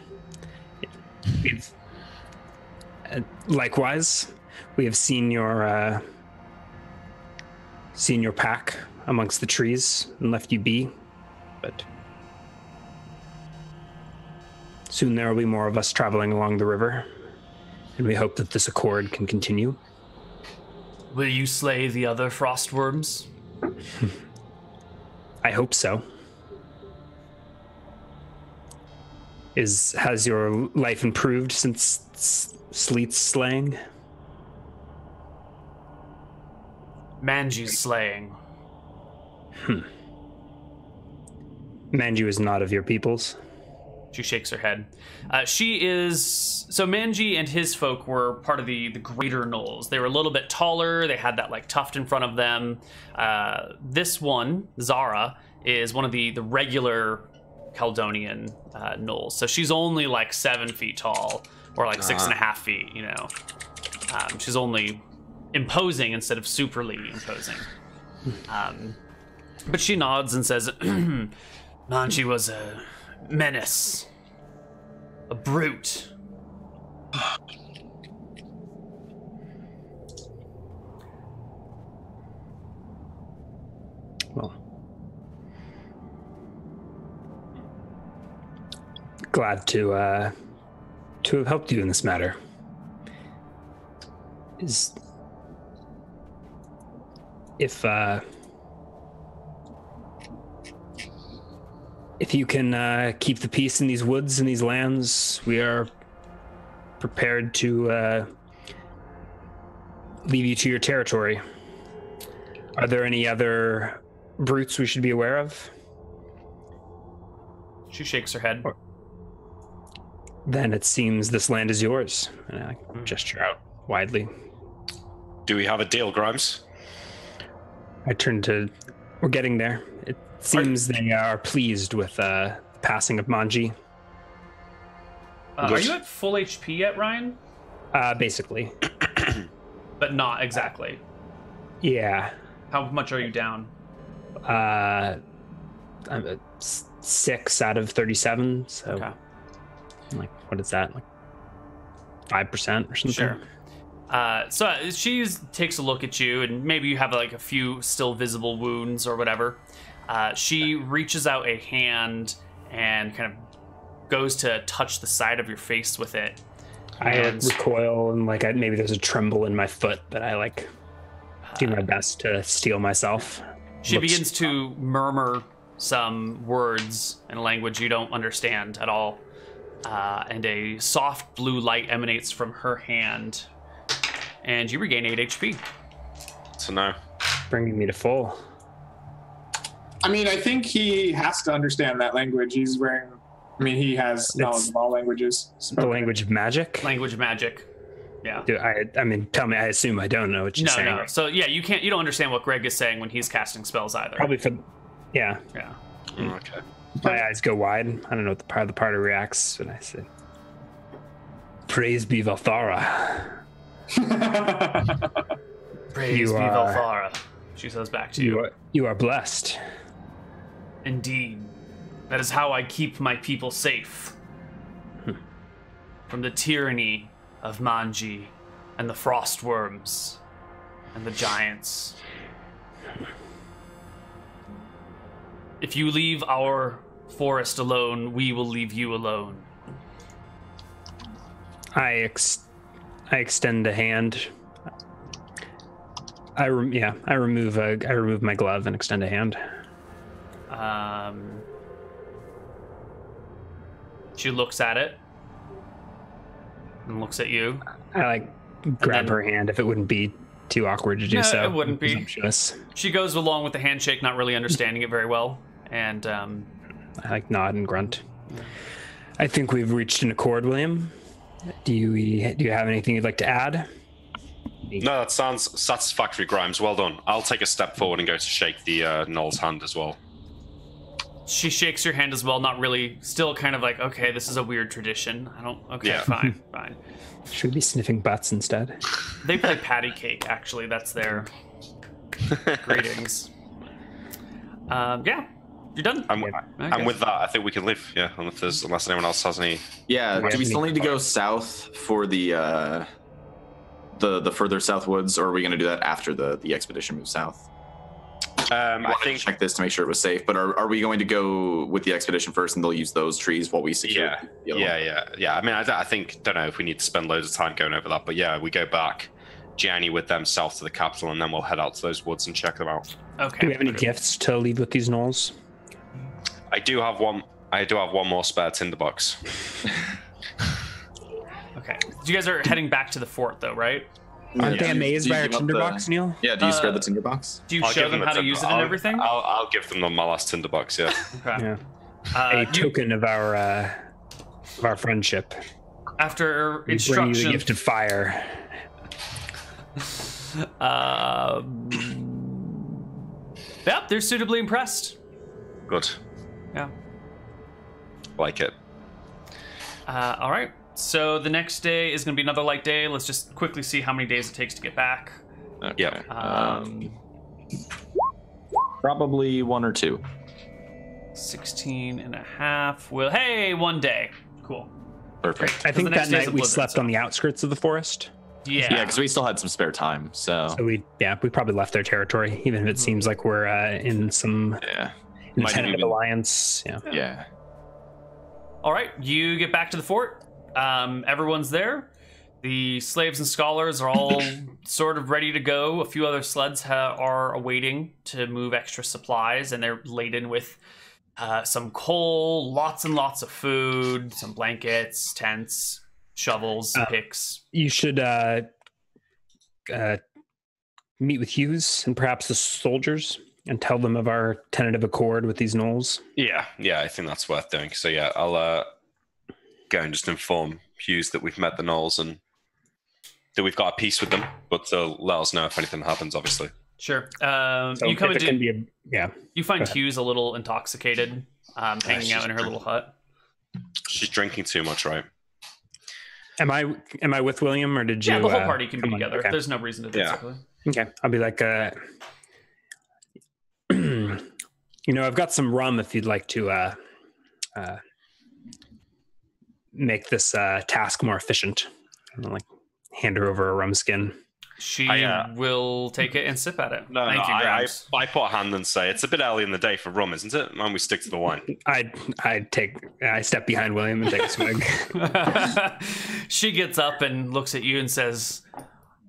Likewise, we have seen your pack amongst the trees and left you be, but soon there will be more of us traveling along the river, and we hope that this accord can continue. Will you slay the other Frostworms? I hope so. Has your life improved since Sleet's slaying? Manji's slaying. Manji is not of your peoples. She shakes her head. So Manji and his folk were part of the greater Knolls. They were a little bit taller. They had that like tuft in front of them. This one, Zara, is one of the regular Caledonian Knolls. So she's only like 7 feet tall, or like 6.5 feet, you know. She's only imposing instead of superly imposing. But she nods and says, Manji was a menace, a brute. Well, glad to have helped you in this matter. if you can keep the peace in these woods and these lands, we are prepared to leave you to your territory. Are there any other brutes we should be aware of? She shakes her head. Then it seems this land is yours. And I gesture out widely. Do we have a deal, Grimes? I turn to... We're getting there. It seems they are pleased with the passing of Manji. Are you at full HP yet, Ryan? Basically. But not exactly. Yeah. How much are you down? I'm at 6 out of 37, so... Okay. Like, what is that? Like 5% or something? Sure. So she takes a look at you, and maybe you have like a few still visible wounds or whatever. She reaches out a hand and kind of goes to touch the side of your face with it. I recoil, and like maybe there's a tremble in my foot, but I like do my best to steel myself. She begins to murmur some words in a language you don't understand at all. And a soft blue light emanates from her hand, and you regain 8 HP. So no. Bringing me to full. I mean, I think he has to understand that language. He's wearing... I mean, he has knowledge of all languages. The language of magic? Language of magic. Yeah. I mean, tell me, I assume I don't know what you're saying. No. So, yeah, you don't understand what Greg is saying when he's casting spells either. Probably for... Yeah. Yeah. Okay. My eyes go wide. I don't know what the party reacts when I say, "Praise be Valthara." Praise be Valthara. She says back to you. You are blessed. Indeed. That is how I keep my people safe. From the tyranny of Manji and the frost worms and the giants. If you leave our forest alone, we will leave you alone. I extend a hand. I remove my glove and extend a hand. She looks at it and looks at you. I grab her hand if it wouldn't be too awkward to do so. It wouldn't be. Presumptuous. She goes along with the handshake, not really understanding it very well, and I nod and grunt. I think we've reached an accord, William. Do you have anything you'd like to add? No, that sounds satisfactory, Grimes. Well done. I'll take a step forward and go to shake the Noel's hand as well. She shakes your hand as well, not really, still kind of like, okay, this is a weird tradition. Fine. Should we be sniffing butts instead? They play patty cake, actually. That's their greetings. Yeah, you're done. And with that, I think we can leave. Yeah, unless anyone else has any. Yeah. Do we still need to go south for the further south woods, or are we going to do that after the expedition moves south? I think check this to make sure it was safe. But are we going to go with the expedition first, and they'll use those trees while we secure? Yeah. I mean, I think don't know if we need to spend loads of time going over that, but yeah, we go back, journey with them south to the capital, and then we'll head out to those woods and check them out. Okay. Do we have any gifts to leave with these gnolls? I do have one more spare tinderbox. Okay. You guys are heading back to the fort, though, right? Aren't they amazed by our tinderbox, Neal? Yeah, do you spare the tinderbox? Do you show them how to use it and everything? I'll give them my last tinderbox, yeah. Okay. Yeah. A token of our friendship. After We instruction. bring you the gift of fire. Yep, they're suitably impressed. Good. Yeah. Like it. All right. So the next day is going to be another light day. Let's just quickly see how many days it takes to get back. Okay. Yeah. Probably 1 or 2. 16 and a half. Hey, 1 day. Cool. Perfect. I think the next that day's night a we blizzard, slept so- on the outskirts of the forest. Yeah. Yeah, because we still had some spare time. So We probably left their territory, even if it seems like we're in some yeah. tentative alliance. Yeah. Yeah. All right. You get back to the fort. Everyone's there. The slaves and scholars are all sort of ready to go. A few other sleds are awaiting to move extra supplies, and they're laden with some coal, lots and lots of food, some blankets, tents, shovels, picks. You should meet with Hughes and perhaps the soldiers and tell them of our tentative accord with these gnolls. Yeah, I think that's worth doing. So yeah, I'll go and just inform Hughes that we've met the gnolls and that we've got a peace with them, but to let us know if anything happens, obviously. Sure. So You come into yeah. You find Hughes a little intoxicated, hanging out in her little hut. She's drinking too much, right? Am I with William, or did you? Yeah, the whole party can be together. Okay. There's no reason to do it separately. Okay, I'll be like, I've got some rum if you'd like to make this task more efficient. And like hand her over a rum skin. She will take it and sip at it. No, Thank you, I Grabs. put a hand and say, it's a bit early in the day for rum, isn't it? And we stick to the wine. I step behind William and take a swig. She gets up and looks at you and says,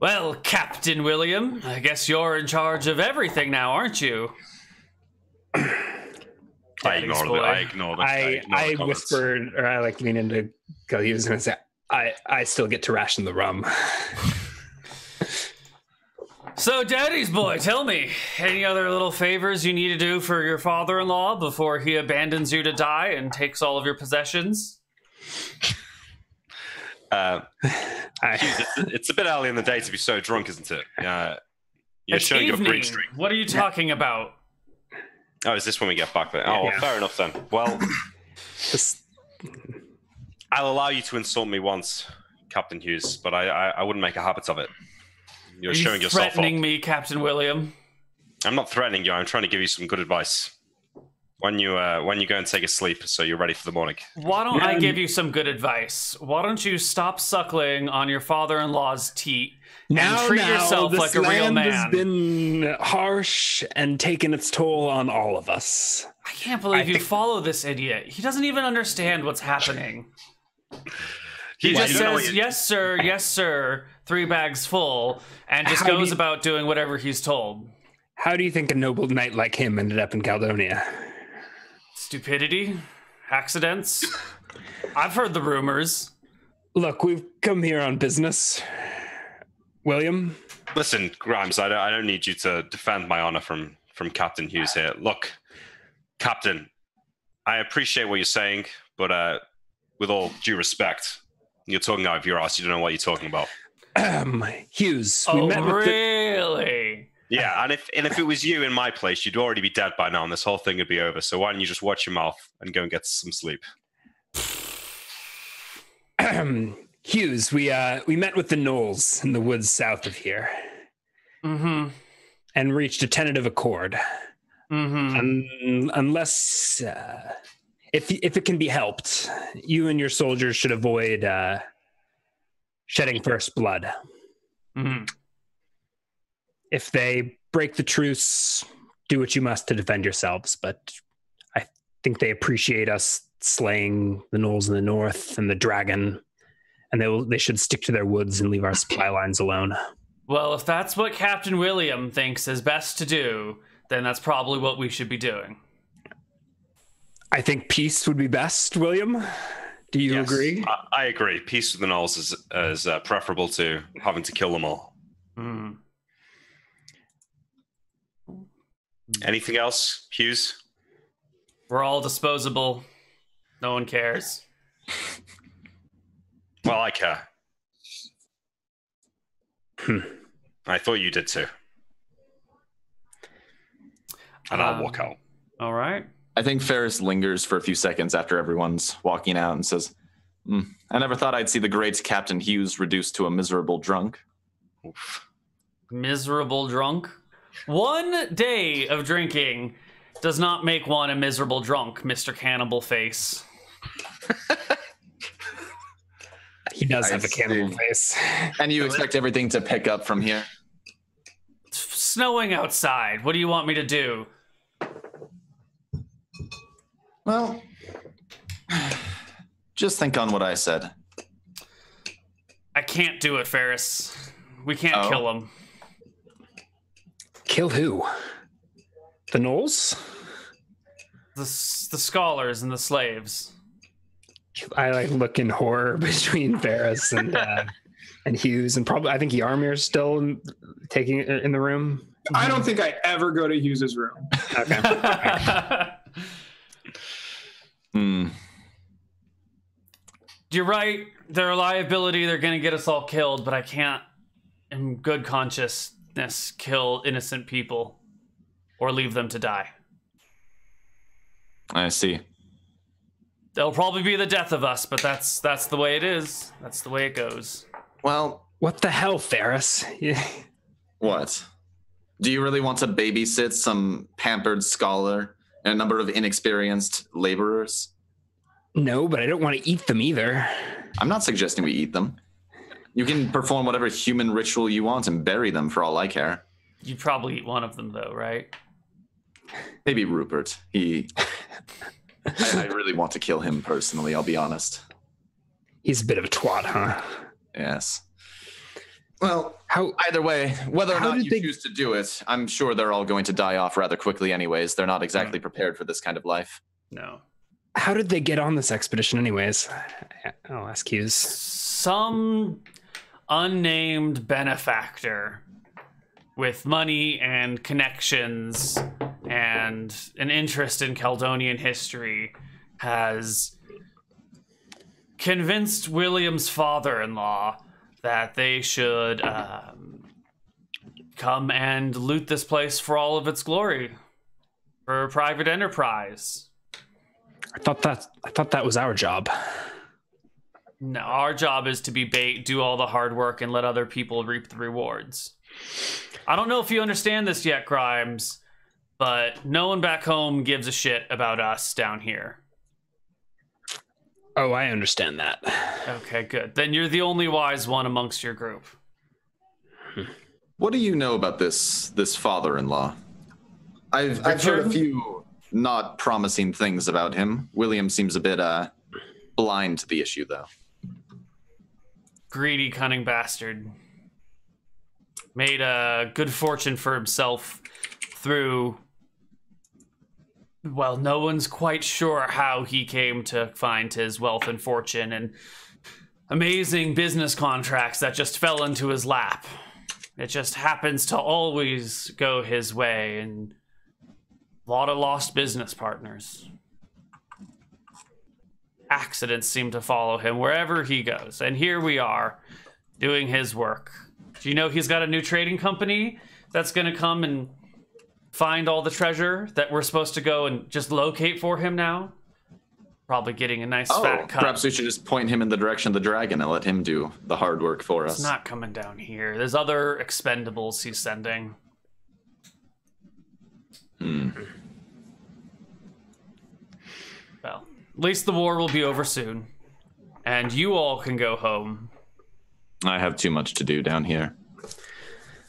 "Well, Captain William, I guess you're in charge of everything now, aren't you?" I ignore the I comments. whispered, or I like lean into Hughes and say, I still get to ration the rum. So, Daddy's boy, tell me, any other little favors you need to do for your father-in-law before he abandons you to die and takes all of your possessions? It's a bit early in the day to be so drunk, isn't it? You're It's showing your evening. green streak. What are you talking about? Oh, is this when we get back there? Oh, Yeah. fair enough then. Well, Just, I'll allow you to insult me once, Captain Hughes, but I wouldn't make a habit of it. You're Are showing you yourself threatening off. me, Captain William? I'm not threatening you. I'm trying to give you some good advice. When you go and take a sleep, so you're ready for the morning. Why don't I give you some good advice? Why don't you stop suckling on your father-in-law's teat and treat yourself this like a real land man? has been harsh and taken its toll on all of us. I can't believe you follow this idiot. He doesn't even understand what's happening. He just says, yes, sir, 3 bags full, and just goes about doing whatever he's told. How do you think a noble knight like him ended up in Caledonia? Stupidity? Accidents? I've heard the rumors. Look, we've come here on business. William? Listen, Grimes, I don't need you to defend my honor from Captain Hughes here. Look, Captain, I appreciate what you're saying, but with all due respect, you're talking out of your ass. You don't know what you're talking about. Hughes. Oh, really? Yeah, and if it was you in my place, you'd already be dead by now, and this whole thing would be over. So why don't you just watch your mouth and go and get some sleep? Hughes, we met with the gnolls in the woods south of here. Mm-hmm. And reached a tentative accord. Mm-hmm. Unless, if it can be helped, you and your soldiers should avoid shedding first blood. Mm-hmm. If they break the truce, do what you must to defend yourselves. But I think they appreciate us slaying the gnolls in the north and the dragon, and they should stick to their woods and leave our supply lines alone. Well, if that's what Captain William thinks is best to do, then that's probably what we should be doing. I think peace would be best, William. Do you agree? I agree. Peace with the gnolls is preferable to having to kill them all. Mm. Anything else, Hughes? We're all disposable. No one cares. Well, I care. I thought you did too. And I'll walk out. All right. I think Ferris lingers for a few seconds after everyone's walking out and says, I never thought I'd see the great Captain Hughes reduced to a miserable drunk. Oof. Miserable drunk? 1 day of drinking does not make one a miserable drunk, Mr. Cannibal Face. He does have a cannibal face. And you expect everything to pick up from here? It's snowing outside. What do you want me to do? Well, just think on what I said. I can't do it, Ferris. We can't kill him. Kill who? The gnolls? The scholars and the slaves. I look in horror between Ferris and Hughes, and probably I think Yarmir's still in the room. I don't think I ever go to Hughes's room. Okay. You're right. They're a liability. They're going to get us all killed, but I can't, in good consciousness, kill innocent people or leave them to die. I see. They'll probably be the death of us, but that's the way it is. That's the way it goes. Well, what the hell, Ferris? What? Do you really want to babysit some pampered scholar and a number of inexperienced laborers? No, but I don't want to eat them either. I'm not suggesting we eat them. You can perform whatever human ritual you want and bury them for all I care. You'd probably eat one of them, though, right? Maybe Rupert. I really want to kill him personally, I'll be honest. He's a bit of a twat, huh? Yes. Well, either way, whether or not you choose to do it, I'm sure they're all going to die off rather quickly anyways. They're not exactly prepared for this kind of life. No. How did they get on this expedition anyways? I'll ask Hughes. Some unnamed benefactor with money and connections and an interest in Caledonian history has convinced William's father-in-law that they should come and loot this place for all of its glory, for a private enterprise. I thought that was our job. No, our job is to be bait, do all the hard work, and let other people reap the rewards. I don't know if you understand this yet, Grimes, but no one back home gives a shit about us down here. Oh, I understand that. Okay, good. Then you're the only wise one amongst your group. What do you know about this father-in-law? I've heard a few not promising things about him. William seems a bit blind to the issue, though. Greedy, cunning bastard. Made a good fortune for himself through... Well, no one's quite sure how he came to find his wealth and fortune and amazing business contracts that just fell into his lap. It just happens to always go his way, and a lot of lost business partners. Accidents seem to follow him wherever he goes, and here we are doing his work. Do you know he's got a new trading company that's going to come and find all the treasure that we're supposed to go and just locate for him now? Probably getting a nice fat cut. Perhaps we should just point him in the direction of the dragon and let him do the hard work for us. It's not coming down here. There's other expendables he's sending. Well, at least the war will be over soon, and you all can go home. I have too much to do down here.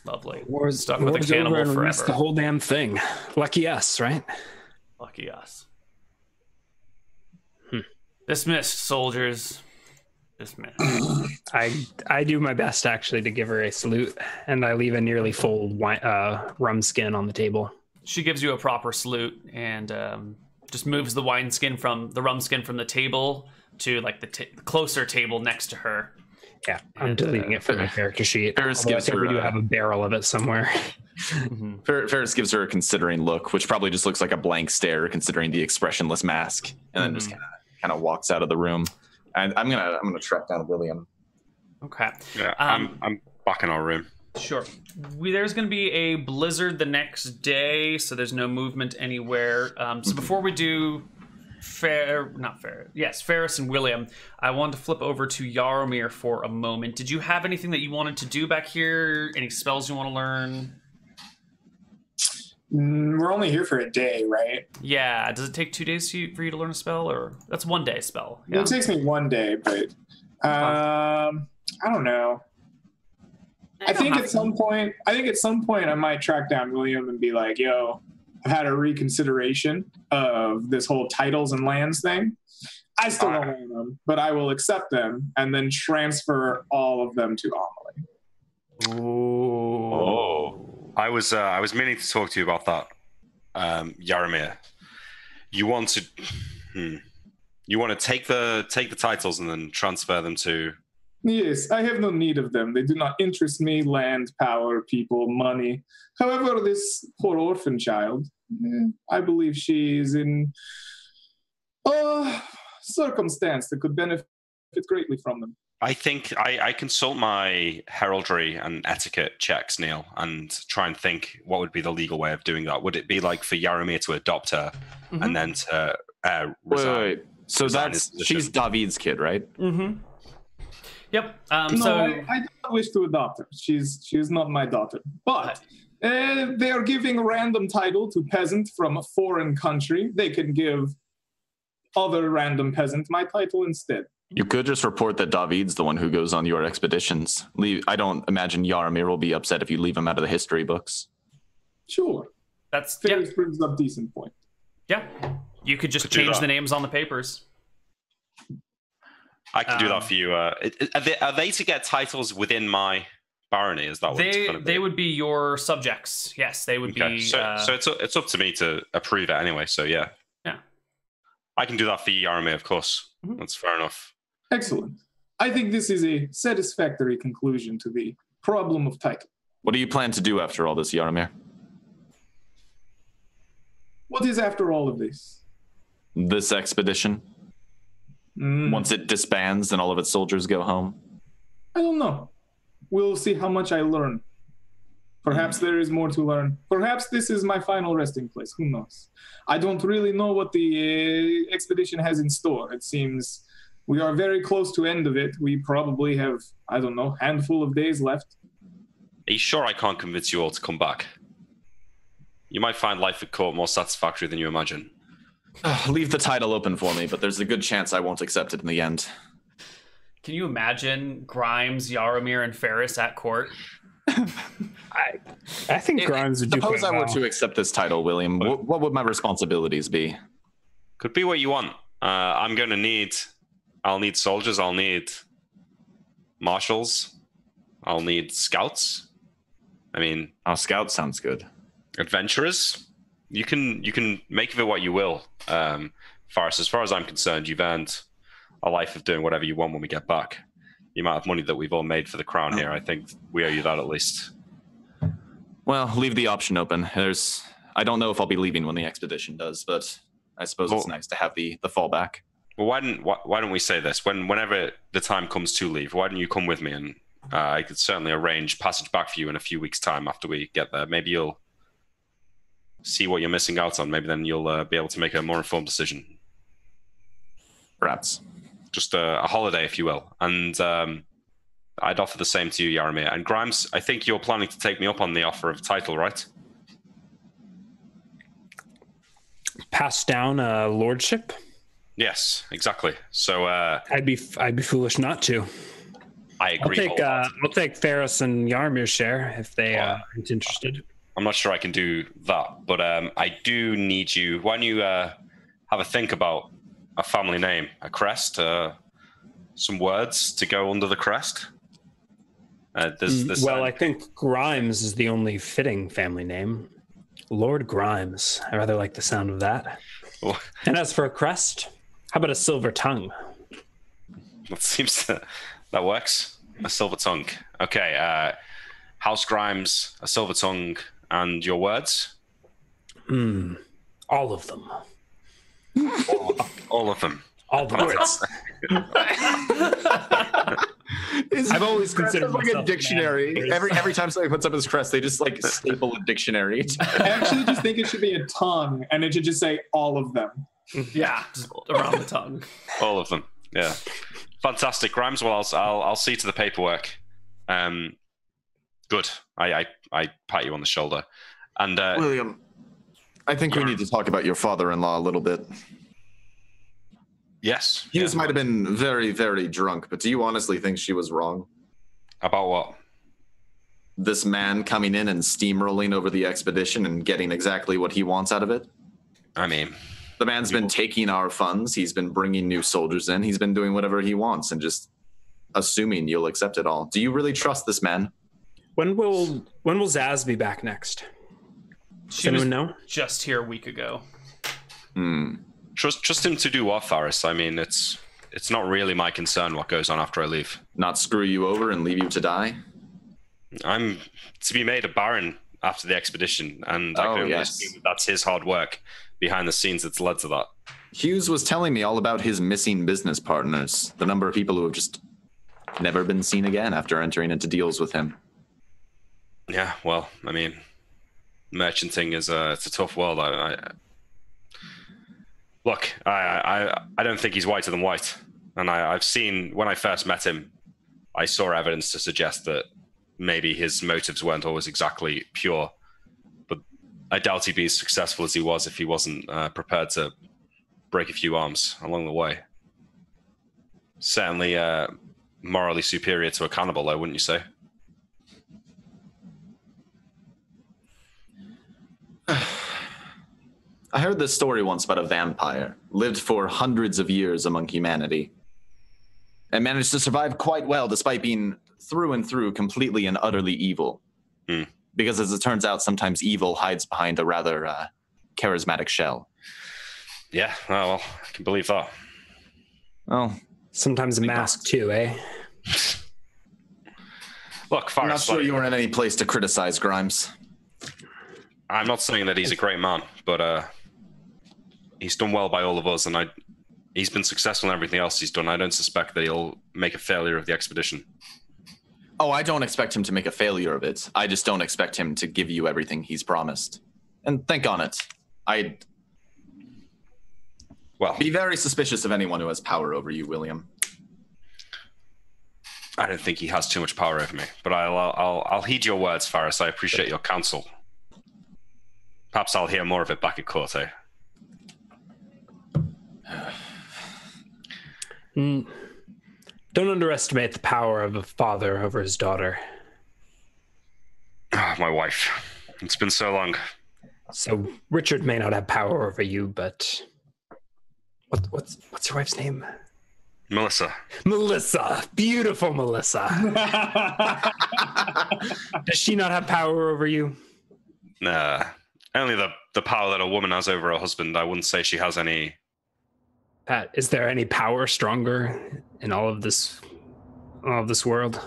Lovely. War's stuck with a cannibal over and we forever. missed the whole damn thing. Lucky us, right? Lucky us. Dismissed, soldiers. Dismissed. I do my best actually to give her a salute, and I leave a nearly full rum skin on the table. She gives you a proper salute and just moves the rum skin from the table to like the closer table next to her. Yeah, I'm deleting it from my character sheet. Ferris gives her. We do have a barrel of it somewhere. Ferris gives her a considering look, which probably just looks like a blank stare, considering the expressionless mask, and then just kind of walks out of the room. And I'm gonna track down William. Okay. Yeah, I'm back in our room. Sure. There's going to be a blizzard the next day, so there's no movement anywhere. So before we do Ferris and William, I want to flip over to Yarmir for a moment. Did you have anything that you wanted to do back here? Any spells you want to learn? We're only here for a day, right? Yeah. Does it take 2 days for you to learn a spell, or that's 1 day spell? Yeah. Well, it takes me 1 day, but I don't know. I think at some point I might track down William and be like, yo, I've had a reconsideration of this whole titles and lands thing. I still don't want them, but I will accept them and then transfer all of them to Amelie. Oh. I was meaning to talk to you about that, Yaramir. You want to take the titles and then transfer them to... Yes, I have no need of them. They do not interest me. Land, power, people, money. However, this poor orphan child, I believe she is in circumstance that could benefit greatly from them. I think I consult my heraldry and etiquette checks, Neal, and try and think what would be the legal way of doing that. Would it be like for Yaramir to adopt her and then to resign? Wait. So she's David's kid, right? Mm-hmm. Yep. No, I don't wish to adopt her. She is not my daughter. But they are giving a random title to peasant from a foreign country. They can give other random peasant my title instead. You could just report that David's the one who goes on your expeditions. I don't imagine Yaramir will be upset if you leave him out of the history books. Sure. That's brings up decent point. Yeah. You could just change the names on the papers. I can do that for you. Are they to get titles within my barony? Is that what it's going to be? They would be your subjects. Yes, they would be. So it's up to me to approve it anyway. So yeah. I can do that for you, Yaramir, of course. Mm-hmm. That's fair enough. Excellent. I think this is a satisfactory conclusion to the problem of title. What do you plan to do after all this, Yaramir? What is after all of this? This expedition? Once it disbands and all of its soldiers go home? I don't know. We'll see how much I learn. Perhaps there is more to learn. Perhaps this is my final resting place. Who knows? I don't really know what the expedition has in store. It seems we are very close to end of it. We probably have, I don't know, handful of days left. Are you sure I can't convince you all to come back? You might find life at court more satisfactory than you imagine. Leave the title open for me, but there's a good chance I won't accept it in the end. Can you imagine Grimes, Yaramir, and Ferris at court? I think Grimes would do quite well. Suppose I were to accept this title, William. What would my responsibilities be? Could be what you want. I'll need soldiers. I'll need marshals. I'll need scouts. I mean, scouts sounds good. Adventurers. You can make of it what you will. Faris, as far as I'm concerned, you've earned a life of doing whatever you want when we get back. The amount of money that we've all made for the crown here, I think we owe you that at least. Well, leave the option open. I don't know if I'll be leaving when the expedition does, but I suppose it's nice to have the fallback. Well, why don't we say this? Whenever the time comes to leave, why don't you come with me, and I could certainly arrange passage back for you in a few weeks' time after we get there. Maybe you'll see what you're missing out on. Maybe then you'll be able to make a more informed decision. Perhaps. Just a holiday, if you will. And I'd offer the same to you, Yaramir. And Grimes, I think you're planning to take me up on the offer of title, right? Pass down a lordship? Yes, exactly. So I'd be foolish not to. I agree. I'll take Ferris and Yaramir's share if they aren't interested. I'm not sure I can do that, but I do need you. Why don't you have a think about a family name, a crest, some words to go under the crest? I think Grimes is the only fitting family name. Lord Grimes. I rather like the sound of that. Well, and as for a crest, how about a silver tongue? That works. A silver tongue. Okay. House Grimes, a silver tongue, and your words? All of them. All of them. All the words. I've always considered like a dictionary. Every time somebody puts up his crest, they just like staple a dictionary. I actually just think it should be a tongue, and it should just say all of them. Yeah, just around the tongue. All of them. Yeah, fantastic, Grimes. Well, I'll see to the paperwork. Good. I pat you on the shoulder, and William, I think we need to talk about your father-in-law a little bit. Yes. He might have been very, very drunk, but do you honestly think she was wrong? About what? This man coming in and steamrolling over the expedition and getting exactly what he wants out of it? I mean, The man's been taking our funds. He's been bringing new soldiers in. He's been doing whatever he wants and just assuming you'll accept it all. Do you really trust this man? When will Zaz be back next? Does anyone know? Just here a week ago. Trust him to do what, Faris? I mean, it's not really my concern what goes on after I leave. Not screw you over and leave you to die? I'm to be made a baron after the expedition, and I can only assume that's his hard work behind the scenes that's led to that. Hughes was telling me all about his missing business partners, the number of people who have just never been seen again after entering into deals with him. Yeah, well, I mean, merchanting is it's a tough world. Look, I don't think he's whiter than white, and I've seen, when I first met him, I saw evidence to suggest that maybe his motives weren't always exactly pure, but I doubt he'd be as successful as he was if he wasn't prepared to break a few arms along the way. Certainly morally superior to a cannibal, though, wouldn't you say? I heard this story once about a vampire, lived for hundreds of years among humanity, and managed to survive quite well despite being through and through completely and utterly evil. Because as it turns out, sometimes evil hides behind a rather charismatic shell. Yeah, well, I can believe that. Well, sometimes a mask too, eh? Look, Faris, I'm not sure you were in any place to criticize Grimes. I'm not saying that he's a great man, but he's done well by all of us, and he's been successful in everything else he's done. I don't suspect that he'll make a failure of the expedition. Oh, I don't expect him to make a failure of it. I just don't expect him to give you everything he's promised. And think on it. I'd be very suspicious of anyone who has power over you, William. I don't think he has too much power over me, but I'll heed your words, Faris. I appreciate your counsel. Perhaps I'll hear more of it back at court, eh? Don't underestimate the power of a father over his daughter. My wife. It's been so long. So Richard may not have power over you, but what's your wife's name? Melissa. Melissa. Beautiful Melissa. Does she not have power over you? Nah. Only the power that a woman has over her husband. I wouldn't say she has any. Pat, is there any power stronger in all of this world?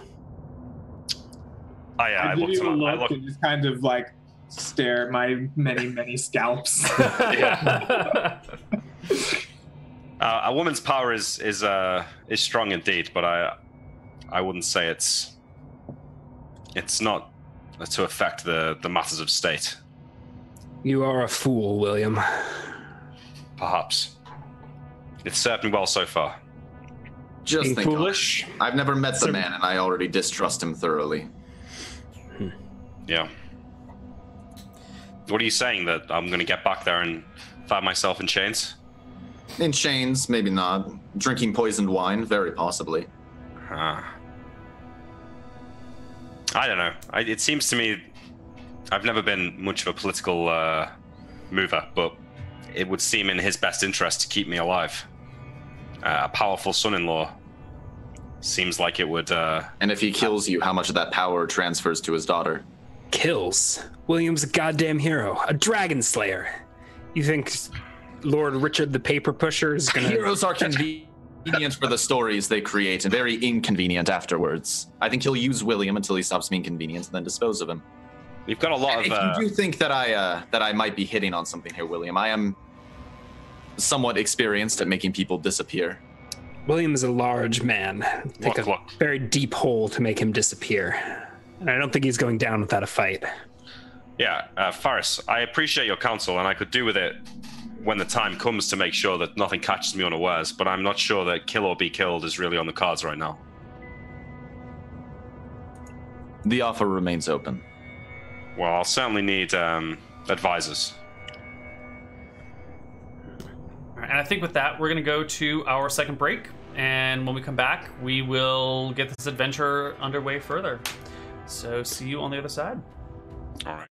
I give you a look and just kind of like stare at my many scalps. A woman's power is strong indeed, but I wouldn't say it's not to affect the matters of state. You are a fool, William. Perhaps. It's served me well so far. Just Being think foolish. I've never met the man, and I already distrust him thoroughly. Yeah. What are you saying, that I'm going to get back there and find myself in chains? In chains, maybe not. Drinking poisoned wine, very possibly. I don't know. It seems to me I've never been much of a political mover, but it would seem in his best interest to keep me alive. A powerful son-in-law seems like it would... And if he kills you, how much of that power transfers to his daughter? Kills? William's a goddamn hero. A dragon slayer. You think Lord Richard the Paper Pusher is gonna... Heroes are convenient for the stories they create and very inconvenient afterwards. I think he'll use William until he stops being convenient and then dispose of him. We've got a lot of... If you do think that I might be hitting on something here, William, I am somewhat experienced at making people disappear. William is a large man. Take a very deep hole to make him disappear. And I don't think he's going down without a fight. Yeah, Faris, I appreciate your counsel, and I could do with it when the time comes to make sure that nothing catches me unawares, but I'm not sure that kill or be killed is really on the cards right now. The offer remains open. Well, I'll certainly need advisors. All right, and I think with that, we're going to go to our second break. And when we come back, we will get this adventure underway further. So see you on the other side. All right.